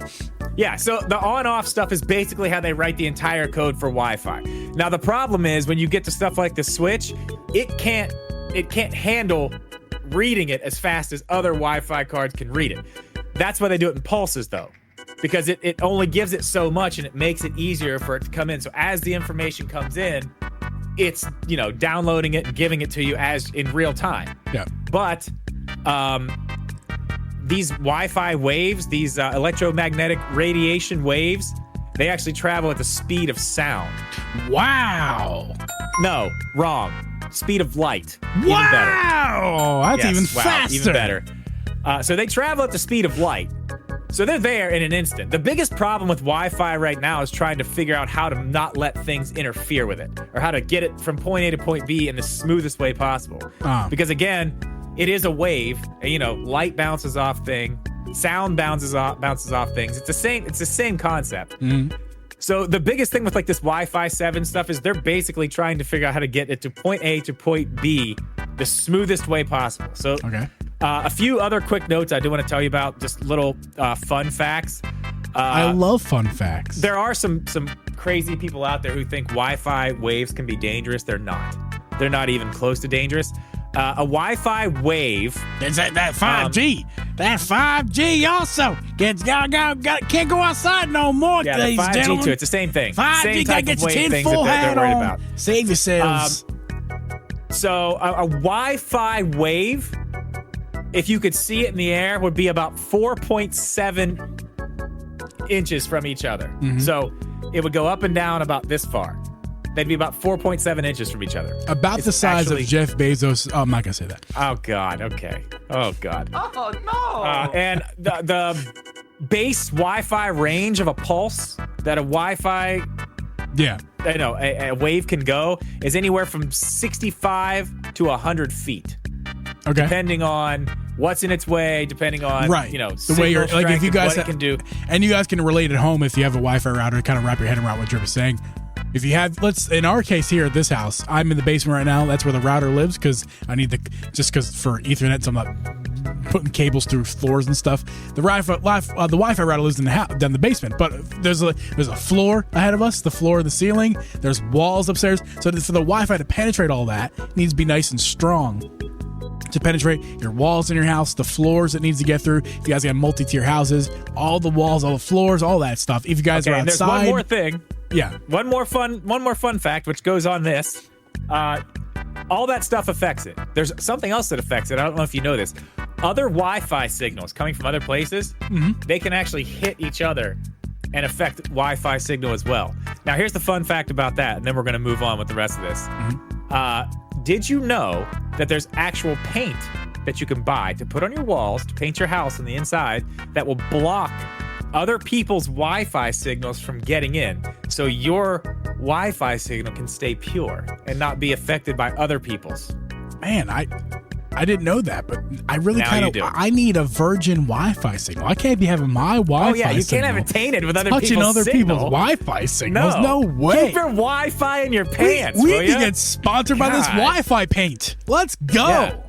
Yeah, so the on-off stuff is basically how they write the entire code for Wi-Fi. Now the problem is when you get to stuff like the switch, it can't handle reading it as fast as other Wi-Fi cards can read it. That's why they do it in pulses though, because it only gives it so much and it makes it easier for it to come in. So as the information comes in, it's, downloading it and giving it to you as in real time. Yeah. But these Wi-Fi waves, these electromagnetic radiation waves, they actually travel at the speed of sound. Wow. No, wrong. Speed of light. Wow. Even better. That's even faster. Even better. So they travel at the speed of light. So they're there in an instant. The biggest problem with Wi-Fi right now is trying to figure out how to not let things interfere with it, or how to get it from point A to point B in the smoothest way possible. Because again, it is a wave. Light bounces off thing, sound bounces off things. It's the same concept. Mm-hmm. So the biggest thing with like this Wi-Fi 7 stuff is they're basically trying to figure out how to get it to point A to point B the smoothest way possible. So okay. A few other quick notes I do want to tell you about, just little fun facts. I love fun facts. There are some crazy people out there who think Wi-Fi waves can be dangerous. They're not. They're not even close to dangerous. A Wi-Fi wave. It's that 5G. That 5G also. Can't go outside no more, Yeah, the ladies and 5G gentlemen. too. It's the same thing. 5G, same gotta type get of your wave things tinfoil that hat they're worried on. about. Save yourselves. So a Wi-Fi wave, if you could see it in the air, would be about 4.7 inches from each other. Mm-hmm. So it would go up and down about this far. They'd be about 4.7 inches from each other. About the size of Jeff Bezos. Oh, I'm not going to say that. Oh, God. Okay. Oh, God. Oh, no. And the base Wi-Fi range of a pulse that a Wi-Fi... Yeah. a wave can go is anywhere from 65 to 100 feet. Okay. Depending on what's in its way, depending on, the way you're like, if you guys what it can do. And you guys can relate at home if you have a Wi-Fi router, kind of wrap your head around what Drip is saying. If you have, in our case here at this house, I'm in the basement right now. That's where the router lives because I need because for Ethernet, so I'm not putting cables through floors and stuff. The Wi-Fi router lives in the house, down the basement, but there's a floor ahead of us, the floor, the ceiling. There's walls upstairs, so for the Wi-Fi to penetrate all that, it needs to be nice and strong to penetrate your walls in your house, the floors it needs to get through. If you guys got multi-tier houses, all the walls, all the floors, all that stuff. If you guys are outside, there's one more thing. Yeah. One more fun fact, which goes on this. All that stuff affects it. There's something else that affects it. I don't know if you know this. Other Wi-Fi signals coming from other places, they can actually hit each other and affect Wi-Fi signal as well. Now, here's the fun fact about that, and then we're going to move on with the rest of this. Did you know that there's actual paint that you can buy to put on your walls to paint your house on the inside that will block other people's Wi-Fi signals from getting in, so your Wi-Fi signal can stay pure and not be affected by other people's? Man, I didn't know that, but I really I need a virgin Wi-Fi signal. I can't be having my Wi-Fi. Oh yeah, you signal can't have it tainted with other touching people's other signal. people's Wi-Fi signals. No way. Keep your Wi-Fi in your pants. We need to get sponsored by this Wi-Fi paint. Let's go. Yeah.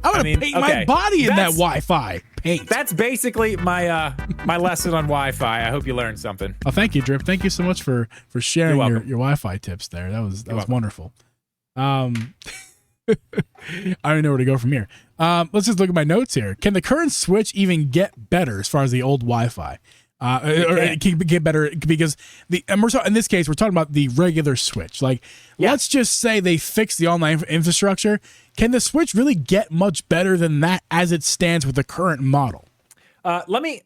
I'm gonna paint my body in that Wi-Fi paint. That's basically my my lesson on Wi-Fi. I hope you learned something. Oh, thank you, Drip. Thank you so much for sharing your Wi-Fi tips there. That was wonderful. I don't know where to go from here. Let's just look at my notes here. Can the current Switch even get better as far as the old Wi-Fi? Or it can get better because in this case, we're talking about the regular Switch. Let's just say they fix the online infrastructure. Can the Switch really get much better than that as it stands with the current model? Let me,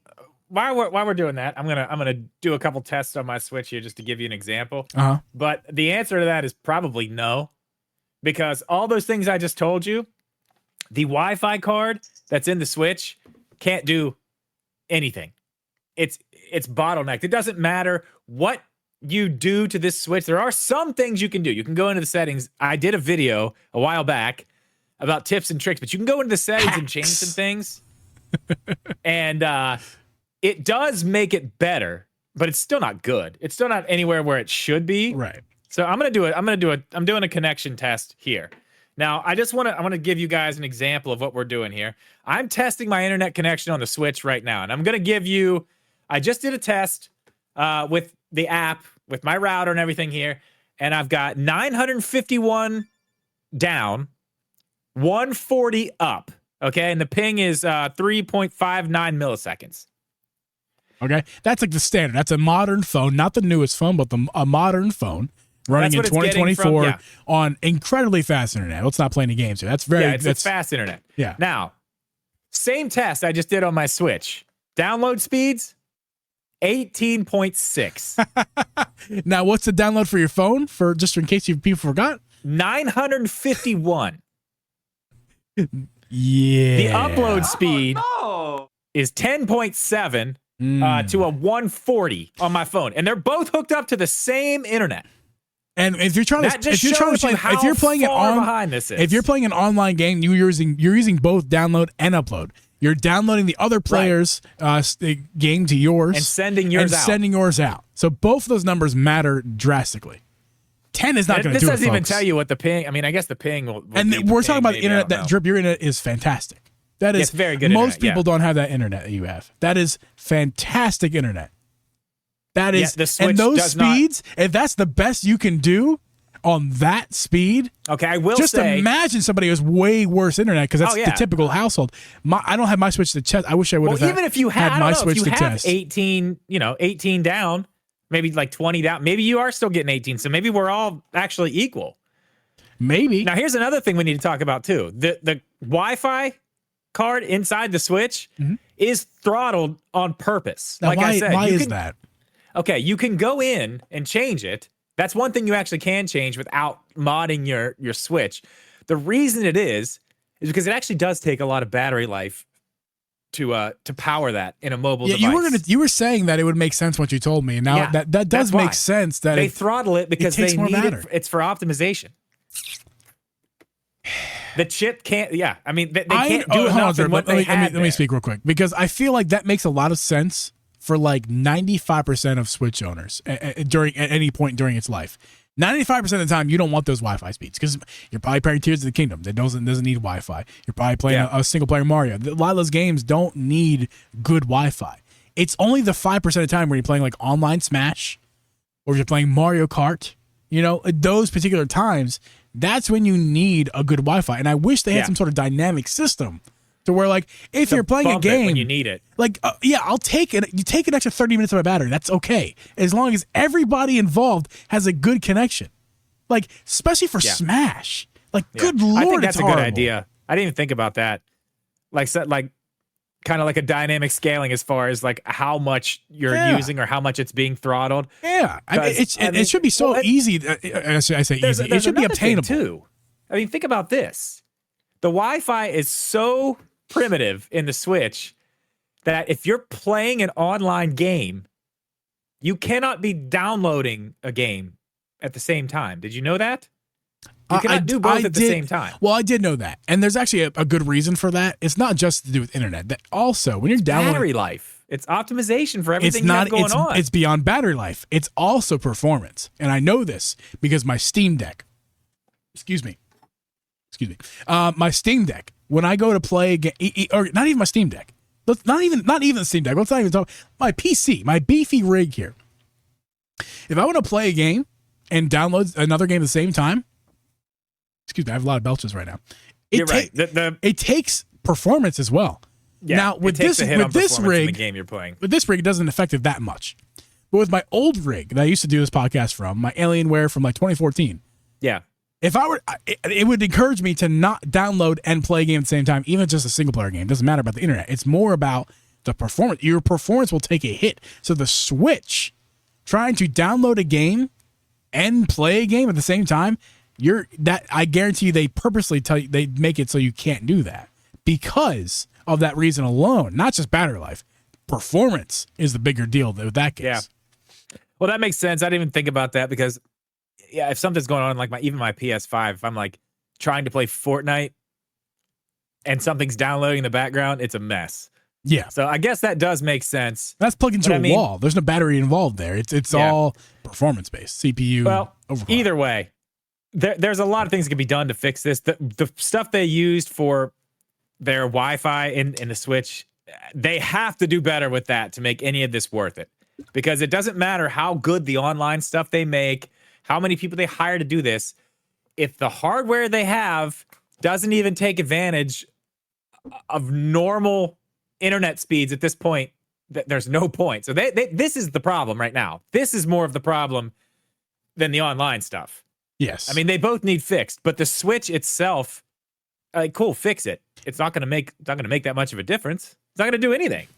while we're doing that, I'm gonna do a couple tests on my Switch here just to give you an example. But the answer to that is probably no, because all those things I just told you, the Wi-Fi card that's in the Switch can't do anything. It's bottlenecked. It doesn't matter what you do to this Switch. There are some things you can do. You can go into the settings. I did a video a while back about tips and tricks, but you can go into the settings and change some things. And it does make it better, but it's still not good. It's still not anywhere where it should be. Right. So I'm doing a connection test here. Now, I want to give you guys an example of what we're doing here. I'm testing my internet connection on the Switch right now, and I'm going to give you I just did a test with the app, with my router and everything here, and I've got 951 down, 140 up. Okay, and the ping is 3.59 milliseconds. Okay, that's like the standard. That's a modern phone, not the newest phone, but a modern phone running in 2024 on incredibly fast internet. Let's not play any games here. That's it's fast internet. Yeah. Now, same test I just did on my Switch. Download speeds, 18.6. Now, what's the download for your phone? For just in case people forgot, 951. Yeah. The upload speed is 10.7 to a 140 on my phone, and they're both hooked up to the same internet. And if you're trying to, if you're playing an online game, you're using both download and upload. You're downloading the other player's game to yours and sending yours out. So both of those numbers matter drastically. 10 is not going to do it. This doesn't even tell you what the ping. I mean, I guess the ping will. And we're talking about the internet. That Drip, your internet is fantastic. That is very good. Most people don't have that internet that you have. That is fantastic internet. That is, the Switch and those speeds. If that's the best you can do on that speed, okay, I will just say, imagine somebody who has way worse internet because that's the typical household. I don't have my Switch to test. I wish I would have. Even if you had my Switch to test, 18 down, maybe like 20 down. Maybe you are still getting 18. So maybe we're all actually equal. Maybe. Now here's another thing we need to talk about too. The Wi-Fi card inside the Switch is throttled on purpose. Now, like I said, why is that? Okay, you can go in and change it. That's one thing you actually can change without modding your Switch. The reason it is because it actually does take a lot of battery life to power that in a mobile device. You were saying that it would make sense what you told me, and now that does make sense. That they throttle it because they need it. It's for optimization. The chip can't. Yeah, I mean they can't do enough. Let me speak real quick because I feel like that makes a lot of sense for like 95% of Switch owners at any point during its life. 95% of the time, you don't want those Wi-Fi speeds because you're probably playing Tears of the Kingdom that doesn't need Wi-Fi. You're probably playing a single player Mario. A lot of those games don't need good Wi-Fi. It's only the 5% of the time where you're playing like online Smash or if you're playing Mario Kart. You know, those particular times, that's when you need a good Wi-Fi. And I wish they had some sort of dynamic system to where, like, if you're playing a game, when you need it, like, I'll take it. You take an extra 30 minutes of my battery. That's okay, as long as everybody involved has a good connection. Like, especially for Smash. Like, good lord, I think that's it's a horrible. good idea. I didn't even think about that. Like, kind of like a dynamic scaling as far as like how much you're using or how much it's being throttled. Yeah, it should be so easy. I say easy. It should be obtainable too. I mean, think about this. The Wi-Fi is so primitive in the Switch that if you're playing an online game, you cannot be downloading a game at the same time. Did you know that? You cannot do both at the same time. Well, I did know that. And there's actually a good reason for that. It's not just to do with internet. That also, when you're downloading... battery life. It's optimization for everything you have going on. It's beyond battery life. It's also performance. And I know this because my Steam Deck... Excuse me. My Steam Deck, when I go to play a game... Or not even my Steam Deck. Not even the Steam Deck. Let's not even talk... My PC, my beefy rig here. If I want to play a game and download another game at the same time... Excuse me, I have a lot of belches right now. You're right. It takes performance as well. Yeah, now with this rig, in the game you're playing. With this rig, it doesn't affect it that much. But with my old rig that I used to do this podcast from, my Alienware from like 2014. Yeah. If I were, it would encourage me to not download and play a game at the same time, even just a single player game. It doesn't matter about the internet. It's more about the performance. Your performance will take a hit. So the Switch, trying to download a game and play a game at the same time, I guarantee you they purposely they make it so you can't do that because of that reason alone. Not just battery life, performance is the bigger deal with that case. Yeah. Well, that makes sense. I didn't even think about that because if something's going on, like even my PS5, if I'm like trying to play Fortnite and something's downloading in the background, it's a mess. Yeah. So I guess that does make sense. That's plugged into a wall. There's no battery involved there. It's all performance based. CPU. Well, overclock. Either way. There's a lot of things that can be done to fix this. The stuff they used for their Wi-Fi in the Switch They have to do better with that to make any of this worth it. Because it doesn't matter how good the online stuff they make, how many people they hire to do this, if the hardware they have doesn't even take advantage of normal internet speeds at this point, there's no point. So this is the problem right now. This is more of the problem than the online stuff. Yes. I mean, they both need fixed, but the Switch itself, like, cool, fix it. It's not going to make that much of a difference. It's not going to do anything.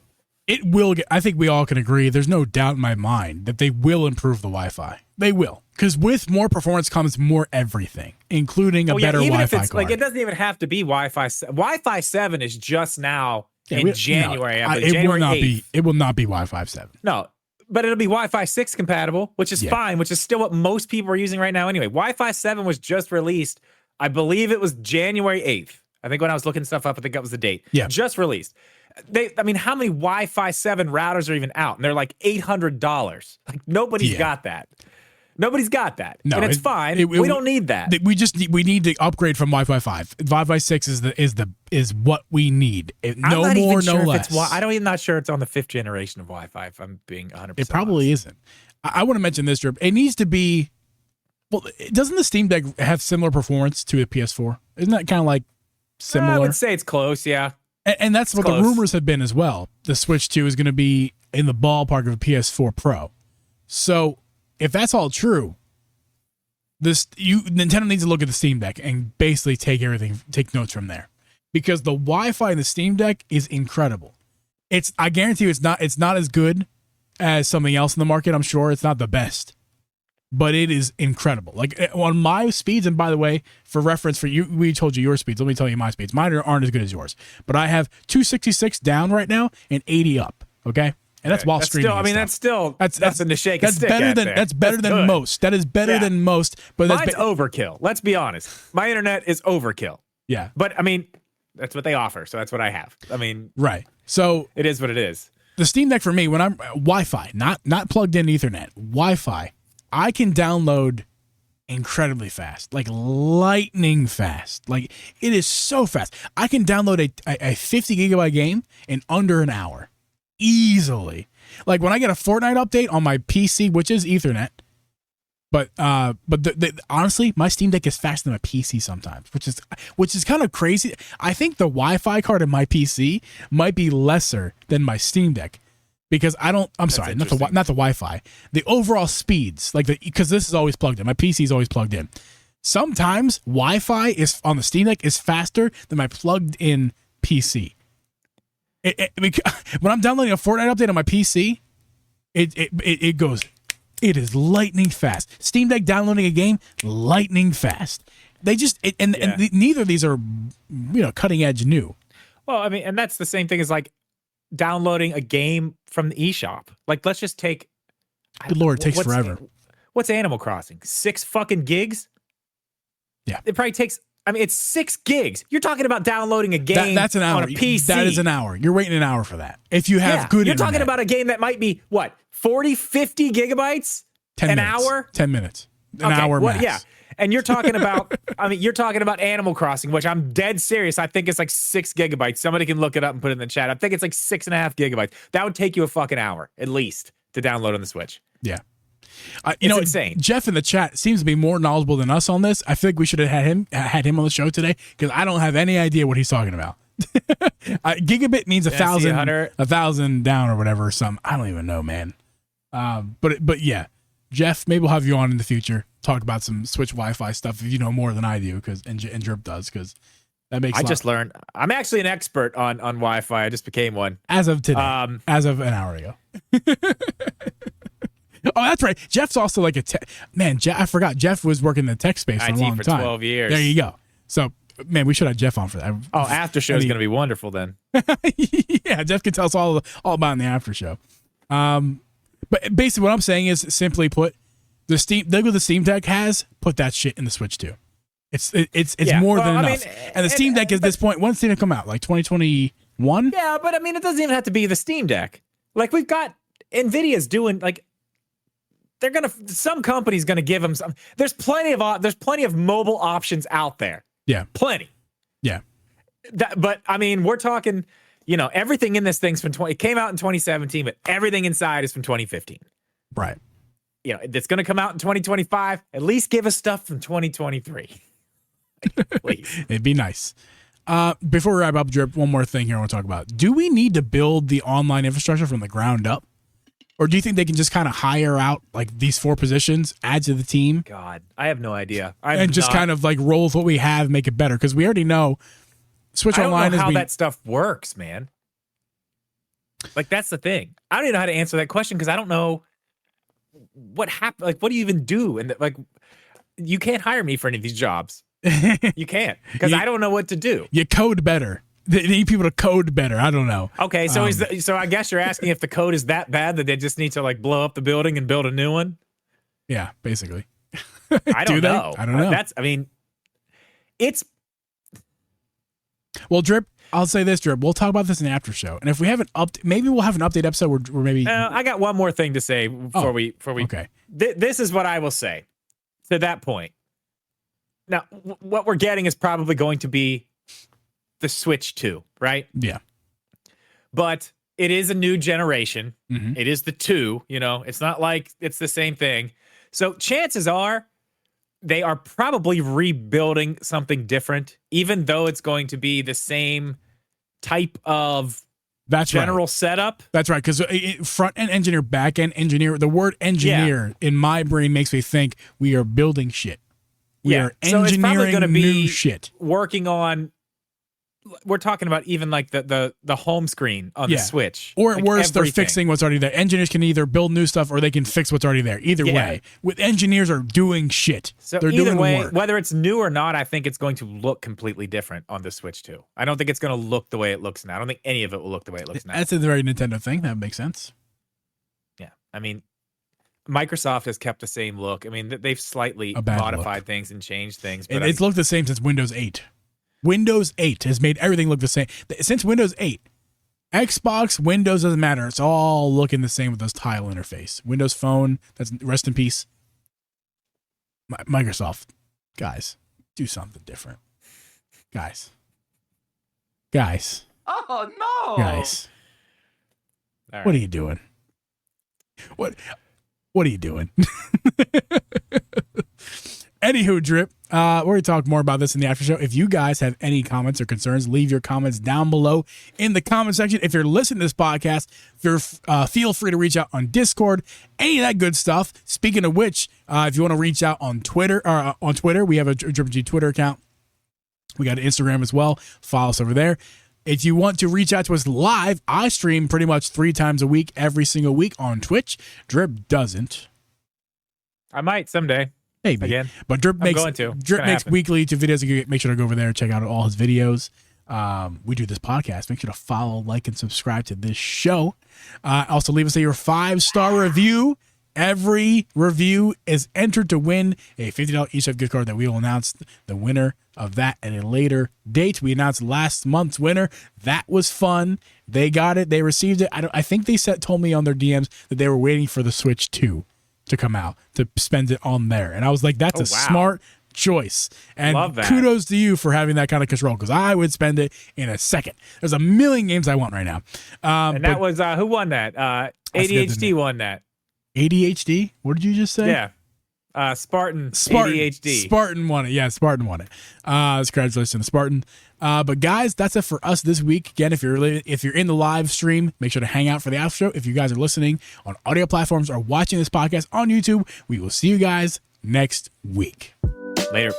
It will get, I think we all can agree, there's no doubt in my mind that they will improve the Wi-Fi. They will. Because with more performance comes more everything, incling a better even Wi-Fi if it's, card. like, it doesn't even have to be Wi-Fi. Wi-Fi 7 is just now January. No, January 8th. it will not be Wi-Fi 7. No, but it'll be Wi-Fi 6 compatible, which is fine, which is still what most people are using right now anyway. Wi-Fi 7 was just released. I believe it was January 8th. I think when I was looking stuff up, I think that was the date. Yeah. Just released. I mean, how many Wi-Fi 7 routers are even out? And they're like $800. Like, nobody's got that. Nobody's got that. No, and it's fine. We don't need that. We need to upgrade from Wi-Fi 5. Wi-Fi 6 is what we need. No more, no less. I'm not sure it's on the 5th generation of Wi-Fi, if I'm being 100%. It probably isn't. I want to mention this, Drip. It needs to be. Well, doesn't the Steam Deck have similar performance to a PS4? Isn't that kind of like similar? I would say it's close, yeah. And that's what the rumors have been as well. The Switch 2 is going to be in the ballpark of a PS4 Pro. So if that's all true, Nintendo needs to look at the Steam Deck and basically take notes from there, because the Wi-Fi in the Steam Deck is incredible. I guarantee you, it's not as good as something else in the market. I'm sure it's not the best, but it is incredible. Like on my speeds, and by the way, for reference, for you, we told you your speeds. Let me tell you my speeds. Mine aren't as good as yours, but I have 266 down right now and 80 up. Okay, and that's while streaming. That's a shake. That's better than most. That is better than most. But mine's overkill. Let's be honest. My internet is overkill. Yeah, but I mean, that's what they offer, so that's what I have. I mean, right. So it is what it is. The Steam Deck for me, when I'm Wi-Fi, not plugged in Ethernet, Wi-Fi, I can download incredibly fast, like lightning fast. Like, it is so fast. I can download a 50 gigabyte game in under an hour, easily. Like when I get a Fortnite update on my PC, which is Ethernet, but honestly, my Steam Deck is faster than my PC sometimes, which is kind of crazy. I think the Wi-Fi card in my PC might be lesser than my Steam Deck. Because not the Wi-Fi, the overall speeds, because this is always plugged in. My PC is always plugged in. Sometimes Wi-Fi is on the Steam Deck is faster than my plugged-in PC. When I'm downloading a Fortnite update on my PC, it goes. It is lightning fast. Steam Deck downloading a game, lightning fast. They just and neither of these are cutting edge new. Well, I mean, and that's the same thing as like downloading a game from the eShop. Like, let's just take. Good Lord, it takes forever. What's Animal Crossing? 6 fucking gigs? Yeah. It probably takes. I mean, it's 6 gigs. You're talking about downloading a game that's an hour. On a PC. That is an hour. You're waiting an hour for that. If you have good internet. You're talking about a game that might be, what, 40, 50 gigabytes? 10 minutes. Hour? 10 minutes. An hour max. Yeah. And you're talking about, you're talking about Animal Crossing, which I'm dead serious. I think it's like 6 gigabytes. Somebody can look it up and put it in the chat. I think it's like 6.5 gigabytes. That would take you a fucking hour, at least, to download on the Switch. Yeah. It's insane. Jeff in the chat seems to be more knowledgeable than us on this. I feel like we should have had him on the show today, because I don't have any idea what he's talking about. Gigabit means 1,000 down or whatever, or something. I don't even know, man. But yeah, Jeff, maybe we'll have you on in the future, talk about some Switch Wi-Fi stuff if you know more than I do, and Drip does, because that makes. I just learned. I'm actually an expert on Wi-Fi. I just became one as of today, as of an hour ago. Oh, that's right. Jeff's also like I forgot. Jeff was working in the tech space for a long time. 12 years. There you go. So, man, we should have Jeff on for that. Oh, after show is going to be wonderful then. Yeah, Jeff can tell us all about in the after show. But basically, what I'm saying is, simply put, the Steam Deck has, put that shit in the Switch too. It's more than enough. And the Steam Deck at this point, when's Steam Deck come out? Like 2021? Yeah, but I mean, it doesn't even have to be the Steam Deck. Like, we've got NVIDIA's doing like. Some company's gonna give them some. There's plenty of mobile options out there. Yeah, plenty. Yeah, But I mean, we're talking. everything in this thing's from it came out in 2017, but everything inside is from 2015. Right. It's going to come out in 2025. At least give us stuff from 2023. Please. It'd be nice. Before we wrap up, Drip, one more thing here I want to talk about. Do we need to build the online infrastructure from the ground up? Or do you think they can just kind of hire out like these 4 positions, add to the team? God, I have no idea. And just kind of like roll with what we have, make it better. Because we already know Switch Online is how that stuff works, man. Like, that's the thing. I don't even know how to answer that question because I don't know what happened. Like, what do you even do? And like, you can't hire me for any of these jobs. You can't because I don't know what to do. You code better. They need people to code better. I don't know. Okay, so so I guess you're asking if the code is that bad that they just need to like blow up the building and build a new one? Yeah, basically. I don't know. I don't know. It's well, Drip. I'll say this, Drip. We'll talk about this in the after show, and if we have maybe we'll have an update episode where maybe. I got one more thing to say before we. Okay. This is what I will say to that point. Now, what we're getting is probably going to be the Switch 2, right? Yeah. But it is a new generation. Mm-hmm. It is the 2, it's not like it's the same thing. So chances are they are probably rebuilding something different, even though it's going to be the same type of general setup. That's right. Because front-end engineer, back-end engineer, the word engineer in my brain makes me think we are building shit. We are engineering so it's probably gonna be new shit. Working on, we're talking about even like the home screen on the Switch. Or at worst, everything. they're fixing what's already there. Engineers can either build new stuff or they can fix what's already there. Either way, with engineers are doing shit. So they're either doing way, work. whether it's new or not, I think it's going to look completely different on the Switch 2. I don't think it's going to look the way it looks now. I don't think any of it will look the way it looks now. That's a very Nintendo thing. That makes sense. Yeah. I mean, Microsoft has kept the same look. I mean, they've slightly modified things and changed things. But it's looked the same since Windows 8. Windows 8 has made everything look the same. Since Windows 8, Xbox, Windows, doesn't matter. It's all looking the same with those tile interface. Windows Phone, that's rest in peace. Microsoft, guys, do something different. Guys. Oh, no. Guys. All right. What are you doing? What are you doing? Anywho, Drip, we're going to talk more about this in the after show. If you guys have any comments or concerns, leave your comments down below in the comment section. If you're listening to this podcast, feel free to reach out on Discord, any of that good stuff. Speaking of which, if you want to reach out on Twitter, we have a Drip G Twitter account. We got an Instagram as well. Follow us over there. If you want to reach out to us live, I stream pretty much 3 times a week, every single week on Twitch. Drip doesn't. I might someday. Maybe. Again. But Drip makes weekly YouTube videos. Make sure to go over there and check out all his videos. We do this podcast. Make sure to follow, like, and subscribe to this show. Also, leave us your 5-star review. Every review is entered to win a $50 eShop gift card that we will announce the winner of that at a later date. We announced last month's winner. That was fun. They got it. They received it. I think they told me on their DMs that they were waiting for the Switch 2 to come out to spend it on there. And I was like, that's smart choice. And kudos to you for having that kind of control, because I would spend it in a second. There's a million games I want right now. And that was, who won that? ADHD won that. ADHD? What did you just say? Yeah. Spartan ADHD. Spartan won it. Yeah, Spartan won it. Congratulations to Spartan. But guys, that's it for us this week. Again, if you're in the live stream, make sure to hang out for the after show. If you guys are listening on audio platforms or watching this podcast on YouTube, we will see you guys next week. Later.